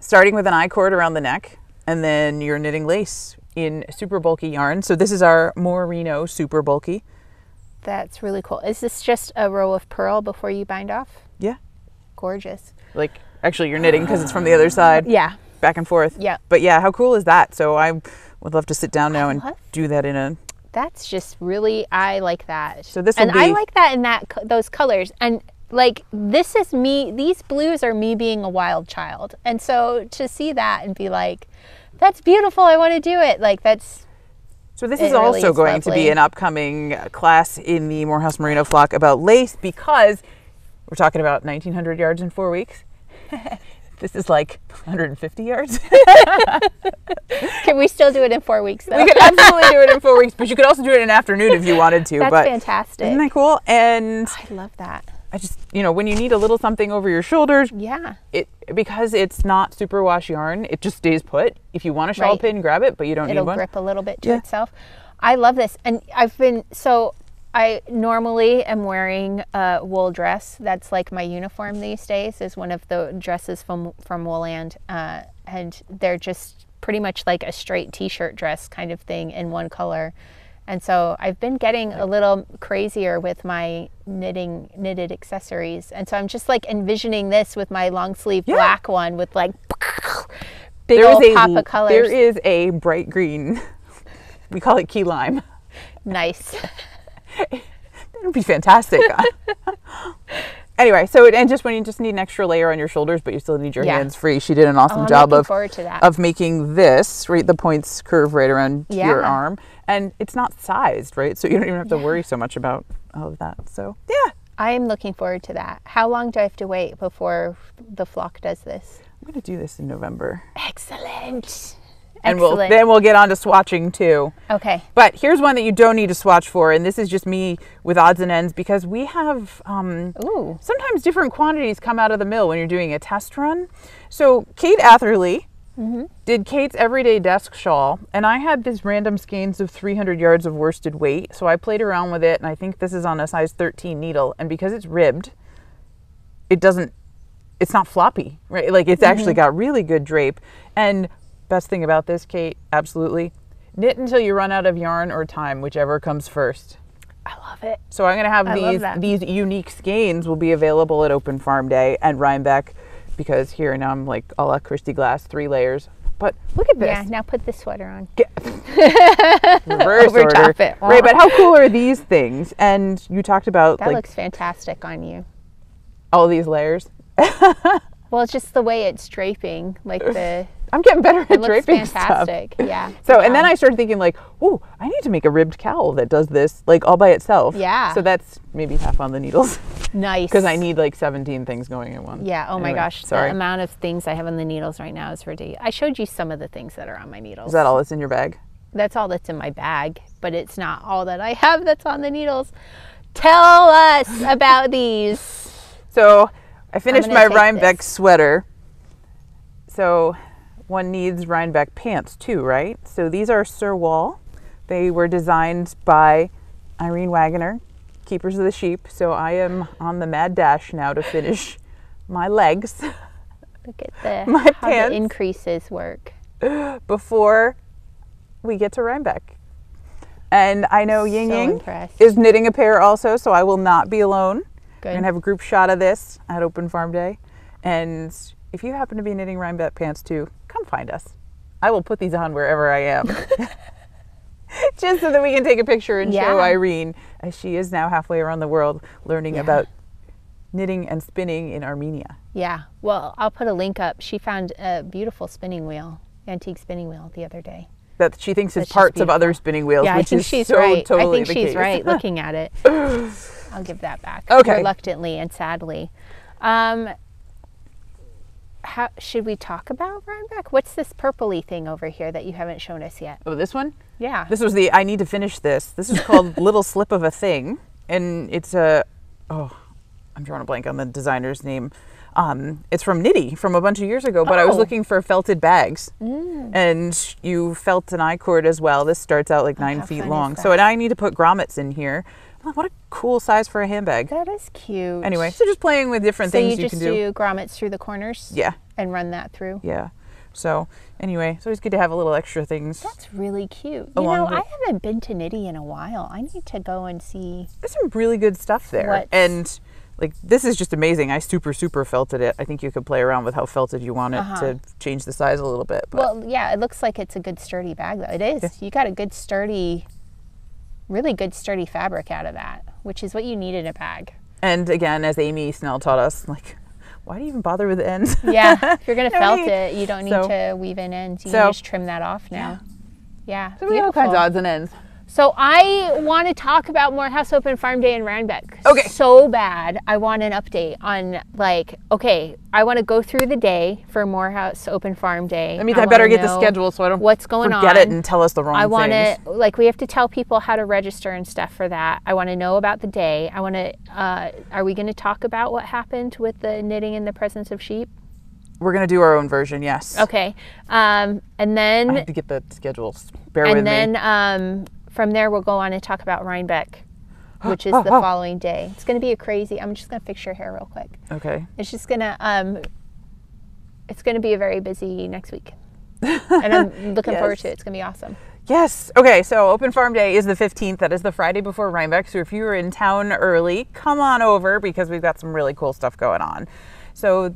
Starting with an I-cord around the neck, and then you're knitting lace in super bulky yarn. So this is our Merino super bulky. That's really cool. Is this just a row of purl before you bind off? Yeah. Gorgeous. Like, actually you're knitting because it's from the other side. Yeah. Back and forth. Yeah. But yeah, how cool is that? So I would love to sit down now and do that in a... That's just really, I like that. So this will be... I like that in those colors. And like, this is me, these blues are me being a wild child. And so to see that and be like, that's beautiful, I want to do it. Like, that's... So this is also going to be an upcoming class in the Morehouse Merino flock about lace, because we're talking about 1,900 yards in 4 weeks. This is like 150 yards. Can we still do it in 4 weeks, though? We could absolutely do it in 4 weeks, but you could also do it in an afternoon if you wanted to. That's fantastic. Isn't that cool? And I love that. I just, when you need a little something over your shoulders, because it's not superwash yarn, it just stays put. If you want a shawl pin, grab it, but you don't need one. It'll grip a little bit to itself. I love this. And I normally am wearing a wool dress. That's like my uniform these days, is one of the dresses from Woolland. And they're just pretty much like a straight t-shirt dress kind of thing in one color. And so I've been getting a little crazier with my knitted accessories. And so I'm just like envisioning this with my long sleeve black one with like big old pop of colors. There is a bright green, we call it key lime. Nice. That would be fantastic. Anyway, and just when you just need an extra layer on your shoulders, but you still need your hands free, she did an awesome job of making this, right? The points curve right around your arm. And it's not sized, right? So you don't even have to worry so much about all of that. So, yeah. I am looking forward to that. How long do I have to wait before the flock does this? I'm going to do this in November. Excellent. And then we'll get on to swatching too. Okay. But here's one that you don't need to swatch for, and this is just me with odds and ends, because we have sometimes different quantities come out of the mill when you're doing a test run. So Kate Atherley, did Kate's Everyday Desk Shawl, and I had these random skeins of 300 yards of worsted weight, so I played around with it, and I think this is on a size 13 needle, and because it's ribbed, it's not floppy, right? Like it's actually got really good drape. And best thing about this, Kate, absolutely, knit until you run out of yarn or time, whichever comes first. I love it. So I'm going to have these unique skeins will be available at Open Farm Day and Rhinebeck, because here now I'm like a la Christy Glass, 3 layers. But look at this. Yeah, now put this sweater on. Reverse order. It. Right, but how cool are these things? And you talked about that looks fantastic on you. All these layers. Well, it's just the way it's draping, like I'm getting better at draping fantastic. Stuff. Yeah. So, and then I started thinking like, oh, I need to make a ribbed cowl that does this like all by itself. Yeah. So that's maybe half on the needles. Nice. Because I need like 17 things going at once. Yeah. Oh anyway, my gosh. Sorry. The amount of things I have on the needles right now is ridiculous. I showed you some of the things that are on my needles. Is that all that's in your bag? That's all that's in my bag, but it's not all that I have that's on the needles. Tell us about these. So I finished my Rhinebeck sweater. So one needs Rhinebeck pants too, right? So these are Surwall. They were designed by Irene Waggener, Keepers of the Sheep. So I am on the mad dash now to finish my legs. Look at my how pants the increases work. Before we get to Rhinebeck. And I know Ying Ying impressed. is knitting a pair also, so I will not be alone. Good. We're going to have a group shot of this at Open Farm Day. And if you happen to be knitting Rhinebeck pants too, come find us. I will put these on wherever I am. Just so that we can take a picture and show Irene, as she is now halfway around the world learning about knitting and spinning in Armenia. Yeah. Well, I'll put a link up. She found a beautiful spinning wheel, antique spinning wheel the other day. That she thinks is parts of other spinning wheels, yeah, which I think is she's so right. totally I think the she's case. right looking at it. I'll give that back. Okay. Reluctantly and sadly. How should we talk about Rhinebeck? What's this purpley thing over here that you haven't shown us yet? Oh, this one? Yeah. This was I need to finish this. This is called Little Slip of a Thing. And it's I'm drawing a blank on the designer's name. It's from Knitty from a bunch of years ago, but I was looking for felted bags. And you felt an I-cord as well. This starts out like 9 feet long. So now I need to put grommets in here. What a cool size for a handbag. That is cute. Anyway, so just playing with different things you can do. So you just do grommets through the corners? Yeah. And run that through? Yeah. So anyway, it's always good to have a little extra things. That's really cute. You know, I haven't been to Knitty in a while. I need to go and see. There's some really good stuff there. And like, this is just amazing. I super felted it. I think you could play around with how felted you want it to change the size a little bit. But. Well, yeah, it looks like it's a good sturdy bag though. It is. Yeah. You got a good sturdy, really good sturdy fabric out of that, which is what you need in a bag. And again, as Amy Snell taught us, like, why do you even bother with the ends? Yeah, if you're going to felt it, you don't need to weave in ends. You can just trim that off now. Yeah. So we have all kinds of odds and ends. So I want to talk about Morehouse Open Farm Day in Rhinebeck. Okay. So bad. I want an update on, like, okay, I want to go through the day for Morehouse Open Farm Day. That means I better get the schedule so I don't forget it and tell us the wrong things. I want to, like, we have to tell people how to register and stuff for that. I want to know about the day. I want to, are we going to talk about what happened with the knitting in the presence of sheep? We're going to do our own version, yes. Okay. And then... I have to get the schedules. Bear with me. And then... from there, we'll go on and talk about Rhinebeck, which is the following day. It's going to be a crazy. I'm just going to fix your hair real quick. Okay. It's just going to. It's going to be a very busy next week, and I'm looking forward to it. It's going to be awesome. Yes. Okay. So Open Farm Day is the 15th. That is the Friday before Rhinebeck. So if you are in town early, come on over because we've got some really cool stuff going on. So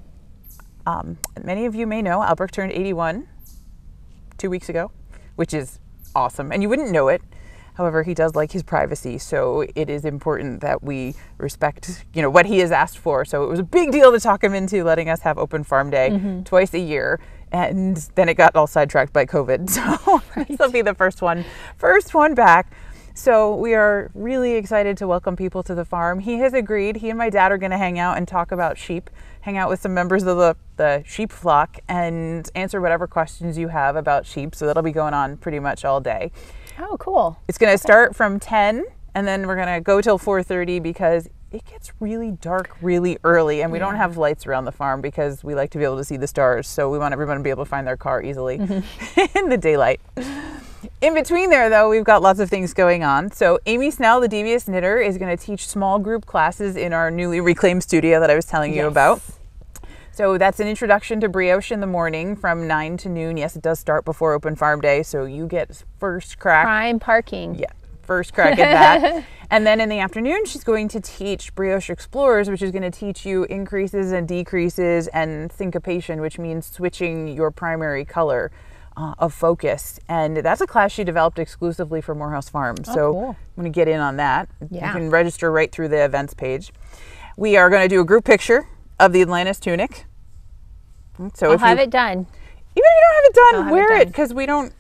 many of you may know Albrecht turned 81 2 weeks ago, which is awesome, and you wouldn't know it. However, he does like his privacy, so it is important that we respect, what he has asked for. So it was a big deal to talk him into letting us have Open Farm Day twice a year, and then it got all sidetracked by COVID. So this will be the first one back. So we are really excited to welcome people to the farm. He has agreed. He and my dad are going to hang out and talk about sheep, hang out with some members of the sheep flock, and answer whatever questions you have about sheep. So that'll be going on pretty much all day. Oh, cool. It's going to start from 10, and then we're going to go till 4:30 because it gets really dark really early, and we don't have lights around the farm because we like to be able to see the stars. So we want everyone to be able to find their car easily in the daylight. In between there, though, we've got lots of things going on. So Amy Snell, the Devious knitter, is going to teach small group classes in our newly reclaimed studio that I was telling you about. So that's an introduction to brioche in the morning from 9 to noon. Yes, it does start before open farm day, so you get first crack. Prime parking. Yeah, first crack at that. And then in the afternoon, she's going to teach Brioche Explorers, which is going to teach you increases and decreases and syncopation, which means switching your primary color of focus. And that's a class she developed exclusively for Morehouse Farm. So I'm going to get in on that. You can register right through the events page. We are going to do a group picture of the Atlantis Tunic. So I'll have it done. Even if you don't have it done, wear it, because we don't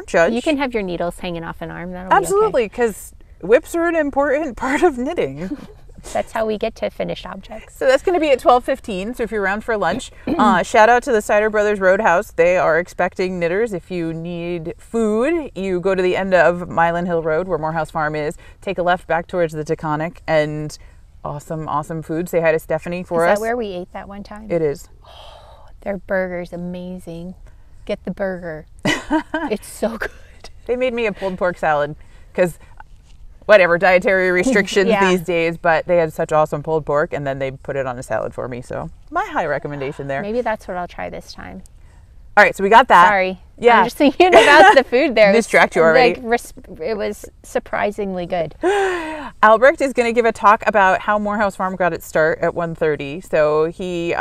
judge. You can have your needles hanging off an arm. That'll Absolutely, because whips are an important part of knitting. That's how we get to finished objects. So that's going to be at 12:15. So if you're around for lunch, shout out to the Cider Brothers Roadhouse. They are expecting knitters. If you need food, you go to the end of Milan Hill Road, where Morehouse Farm is. Take a left back towards the Taconic, and awesome food. Say hi to Stephanie for us. Is that where we ate that one time? It is. Oh, their burger's amazing. Get the burger. It's so good. They made me a pulled pork salad because whatever, dietary restrictions these days, but they had such awesome pulled pork, and then they put it on a salad for me. So my high recommendation there. Maybe that's what I'll try this time. All right, so we got that. Sorry. Yeah. I'm just thinking about the food there. Distract you already. Like, it was surprisingly good. Albrecht is going to give a talk about how Morehouse Farm got its start at 1:30. So he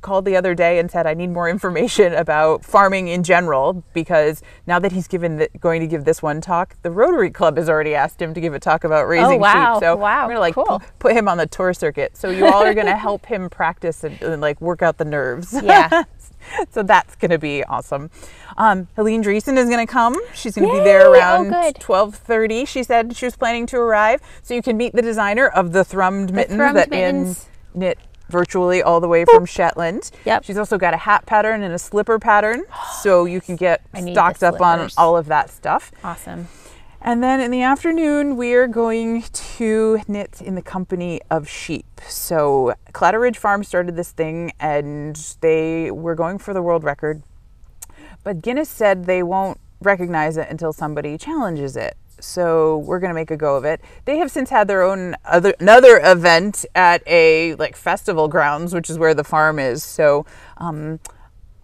called the other day and said, I need more information about farming in general, because now that he's going to give this one talk, the Rotary Club has already asked him to give a talk about raising sheep. So we're going to put him on the tour circuit. So you all are going to help him practice and like work out the nerves. Yeah. So that's going to be awesome. Helene Dreisen is going to come. She's going to be there around 12:30. She said she was planning to arrive. So you can meet the designer of the thrummed mittens that Anne knit virtually all the way from Shetland. Yep. She's also got a hat pattern and a slipper pattern. So you can get stocked up on all of that stuff. Awesome. And then in the afternoon, we are going to knit in the company of sheep. So Clatter Ridge Farm started this thing, and they were going for the world record. But Guinness said they won't recognize it until somebody challenges it. So we're going to make a go of it. They have since had their own another event at a festival grounds, which is where the farm is. So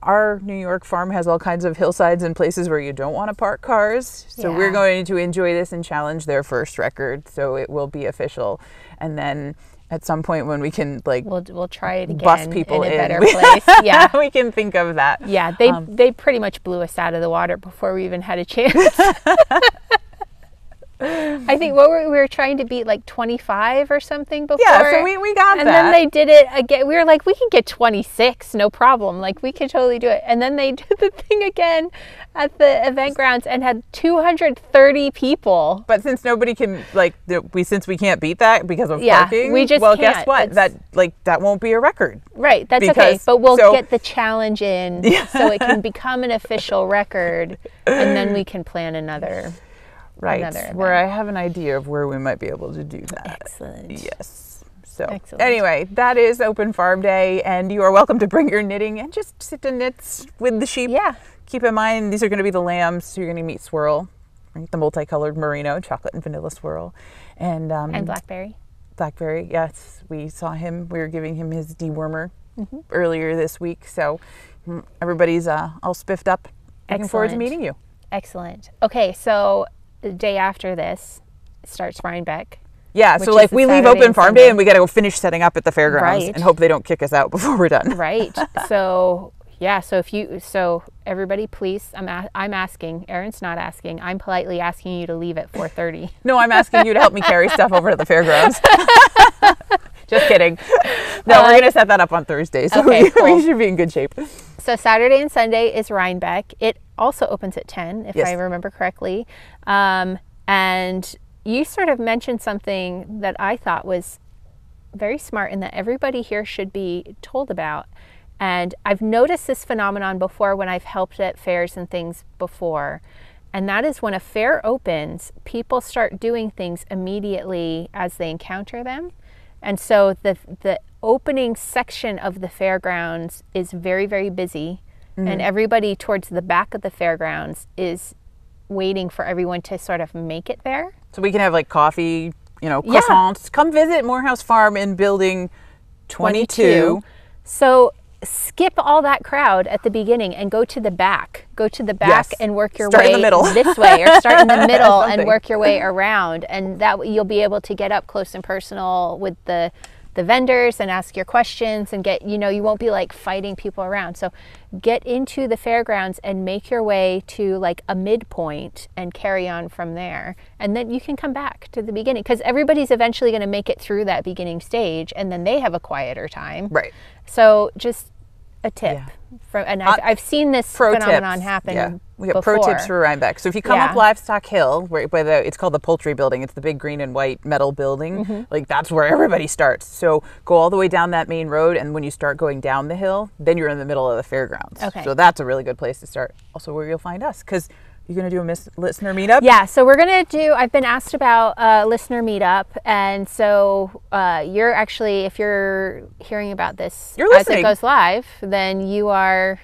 our New York farm has all kinds of hillsides and places where you don't want to park cars. So we're going to enjoy this and challenge their first record. So it will be official. And then at some point when we can we'll try it again, bus people in a better place. Yeah. We can think of that. Yeah, they pretty much blew us out of the water before we even had a chance. I think we were trying to beat 25 or something before. Yeah, so we got and that. And then they did it again. We were like, we can get 26, no problem. We could totally do it. And then they did the thing again at the event grounds and had 230 people. But since nobody can, since we can't beat that because of parking, we just can't. Guess what? That won't be a record. Right, that's okay. But we'll get the challenge in so it can become an official record, and then we can plan another. Right, where I have an idea of where we might be able to do that. Excellent. Yes. So anyway, that is Open Farm Day, and you are welcome to bring your knitting and just sit and knit with the sheep. Yeah. Keep in mind, these are going to be the lambs, so you're going to meet Swirl, the multicolored merino, chocolate and vanilla swirl. And Blackberry. Blackberry, yes. We saw him. We were giving him his dewormer earlier this week, so everybody's all spiffed up. Looking forward to meeting you. Excellent. Okay, so the day after this starts Rhinebeck. Yeah, so we leave Open Farm Day and we got to go finish setting up at the fairgrounds and hope they don't kick us out before we're done. Right. So yeah, so everybody please, I'm asking, Erin's not asking, I'm politely asking you to leave at 4:30. No, I'm asking you to help me carry stuff over to the fairgrounds. Just kidding. No, we're going to set that up on Thursday, so we should be in good shape. So Saturday and Sunday is Rhinebeck. It also opens at 10, if I remember correctly. And you sort of mentioned something that I thought was very smart and that everybody here should be told about. And I've noticed this phenomenon before when I've helped at fairs and things before. And that is when a fair opens, people start doing things immediately as they encounter them. And so the opening section of the fairgrounds is very, very busy. And everybody towards the back of the fairgrounds is waiting for everyone to sort of make it there. So we can have like coffee, you know, croissants. Come visit Morehouse Farm in building 22. So skip all that crowd at the beginning and go to the back. Go to the back and work your way this way, or start in the middle and work your way around. And that you'll be able to get up close and personal with the vendors and ask your questions and get, you know, you won't be like fighting people around. So get into the fairgrounds and make your way to like a midpoint and carry on from there. And then you can come back to the beginning, because everybody's eventually going to make it through that beginning stage and then they have a quieter time. Right. So just a tip. And I've seen this phenomenon happen We got before. pro tips for Rhinebeck. So if you come up Livestock Hill, where it's called the Poultry Building, it's the big green and white metal building, like that's where everybody starts. So go all the way down that main road, and when you start going down the hill, then you're in the middle of the fairgrounds. Okay. So that's a really good place to start. Also where you'll find us, because you're going to do a listener meetup? Yeah, so we're going to do, I've been asked about a listener meetup, and so you're actually, if you're hearing about this as it goes live, then you're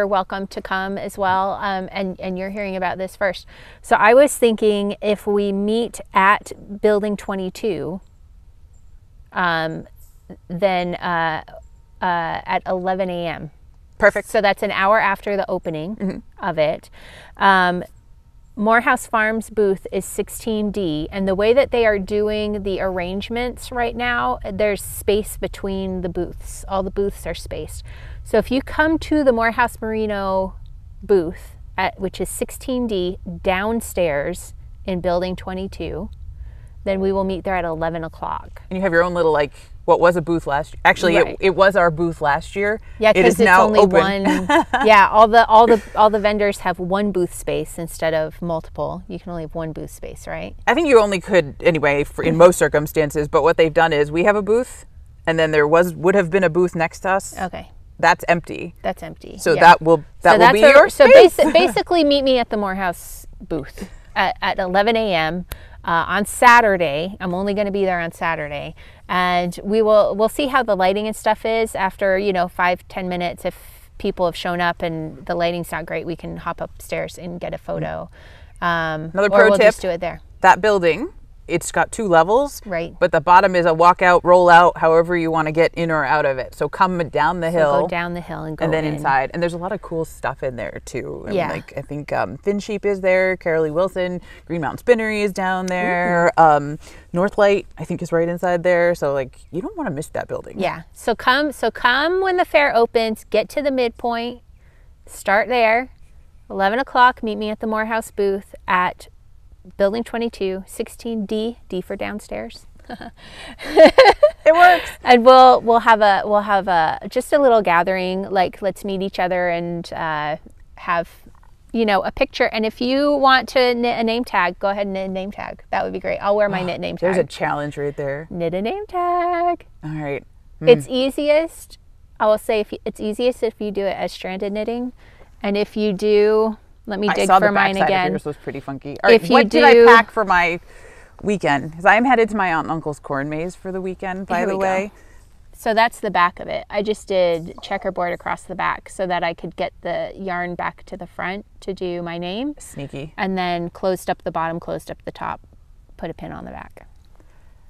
welcome to come as well, and you're hearing about this first. So I was thinking if we meet at Building 22, then at 11 a.m. Perfect. So that's an hour after the opening of it. Morehouse Farm's booth is 16D, and the way that they are doing the arrangements right now, there's space between the booths. All the booths are spaced. So if you come to the Morehouse Merino booth, which is 16D downstairs in Building 22, then we will meet there at 11 o'clock. And you have your own little, like, what was a booth last year? Actually, it was our booth last year. Yeah, because it's now only open. All the vendors have one booth space instead of multiple. You can only have one booth space, right? I think you only could anyway in most circumstances. But what they've done is we have a booth, and then there would have been a booth next to us. Okay. That's empty. That's empty. So that will be your space. So basically, meet me at the Morehouse booth at 11 a.m. On Saturday. I'm only going to be there on Saturday, and we'll see how the lighting and stuff is after 5-10 minutes. If people have shown up and the lighting's not great, we can hop upstairs and get a photo. Another pro tip: we'll just do it there. That building, it's got 2 levels, right? But the bottom is a walkout, roll out, however you want to get in or out of it. So come down the hill, go down the hill, and go and then in. inside. And there's a lot of cool stuff in there too. And yeah, like I think Fin Sheep is there, Carolee Wilson, Green Mountain Spinnery is down there. Northlight I think is right inside there. So like you don't want to miss that building. Yeah. So come when the fair opens. Get to the midpoint. Start there. 11 o'clock. Meet me at the Morehouse booth at Building 22, 16D, D for downstairs. It works. And we'll have a just a little gathering, like let's meet each other and have a picture. And if you want to knit a name tag, go ahead and knit a name tag. That would be great. I'll wear my knit name tag. There's a challenge right there. Knit a name tag. All right. It's easiest. I will say it's easiest if you do it as stranded knitting, and if you do. Let me dig for mine again. Yours was pretty funky. All right, what did I pack for my weekend? Because I am headed to my aunt and uncle's corn maze for the weekend, by the way. So that's the back of it. I just did checkerboard across the back so that I could get the yarn back to the front to do my name. Sneaky. And then closed up the bottom, closed up the top, put a pin on the back.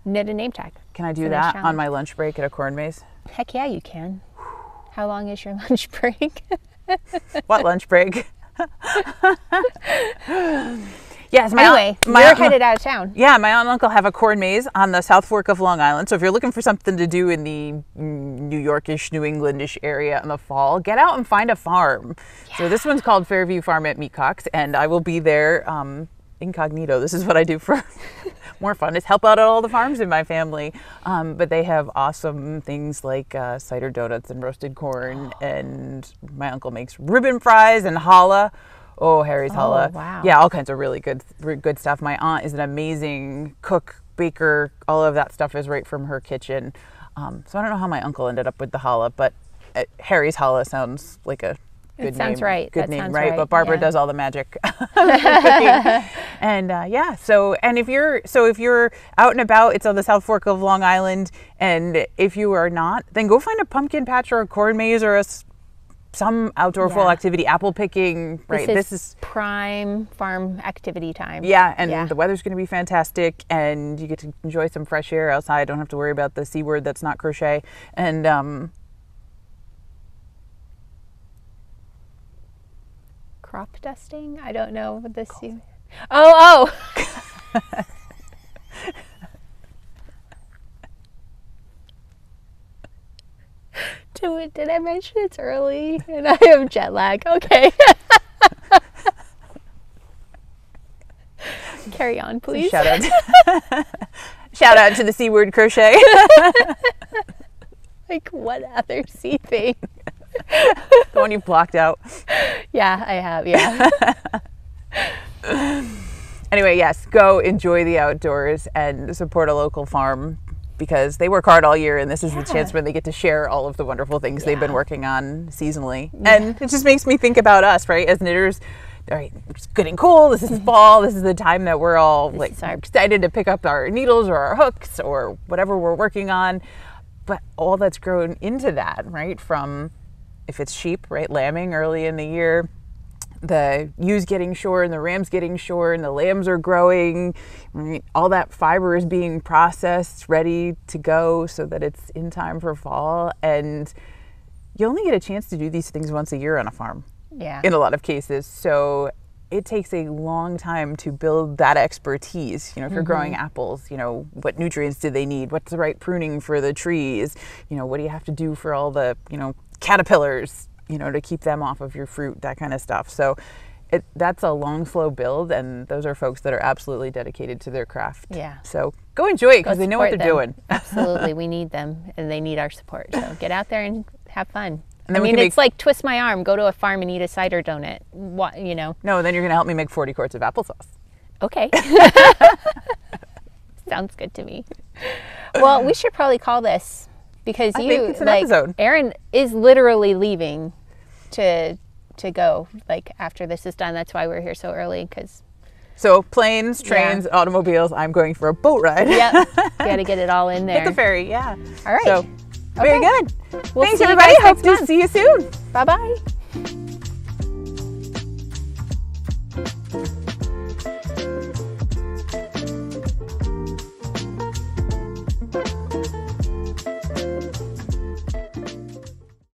Knit a name tag. Can I do that on my lunch break at a corn maze? Heck yeah, you can. How long is your lunch break? What lunch break? Yes, you're headed out of town. Yeah, my aunt and uncle have a corn maze on the South Fork of Long Island. So if you're looking for something to do in the New Yorkish, New Englandish area in the fall, get out and find a farm. Yeah. So this one's called Fairview Farm at Meecox, and I will be there incognito. This is what I do for more fun, is help out at all the farms in my family. But they have awesome things like cider donuts and roasted corn, and my uncle makes ribbon fries and challah. Oh, Harry's challah. Wow. Yeah, all kinds of really good stuff. My aunt is an amazing cook, baker. All of that stuff is right from her kitchen. So I don't know how my uncle ended up with the challah, but Harry's challah sounds like a Good sounds name. right. Good That name, sounds right? right. But Barbara Yeah. does all the magic. And yeah, so if you're out and about, it's on the South Fork of Long Island, and if you are not, then go find a pumpkin patch or a corn maze or some outdoor fall activity, apple picking, right? This is prime farm activity time. Yeah, and the weather's going to be fantastic, and you get to enjoy some fresh air outside. Don't have to worry about the C word that's not crochet. And crop dusting? I don't know what this is. Oh. Did I mention it's early and I have jet lag? Okay. Carry on, please. Shout out to the C word crochet. Like what other C thing? The one you've blocked out. Yeah, I have. Yeah. Anyway, yes, go enjoy the outdoors and support a local farm, because they work hard all year, and this is the chance when they get to share all of the wonderful things they've been working on seasonally. And it just makes me think about us, right, as knitters. All right, it's getting cool. This is fall. This is the time that we're all excited to pick up our needles or our hooks or whatever we're working on. But all that's grown into that, right, from if it's sheep, right, lambing early in the year, the ewes getting shorn and the rams getting shorn, the lambs are growing, right? All that fiber is being processed, ready to go so that it's in time for fall. And you only get a chance to do these things once a year on a farm, in a lot of cases. So it takes a long time to build that expertise. You know, if you're growing apples, you know, what nutrients do they need? What's the right pruning for the trees? You know, what do you have to do for all the, you know, caterpillars, you know, to keep them off of your fruit, that kind of stuff. So that's a long, slow build, and those are folks that are absolutely dedicated to their craft. Yeah. So go enjoy it, because they know what they're doing. Absolutely. We need them, and they need our support. So get out there and have fun. And then it's like twist my arm, go to a farm and eat a cider donut. What, you know? No, then you're going to help me make 40 quarts of applesauce. Okay. Sounds good to me. Well, we should probably call this, because I think it's an episode. Erin is literally leaving to go, like, after this is done. That's why we're here so early, because... So planes, trains, automobiles, I'm going for a boat ride. Yep. Got to get it all in there. Get the ferry, yeah. All right. So, very good. We'll Thanks, see you everybody. guys Hope next to month. see you soon. Bye-bye.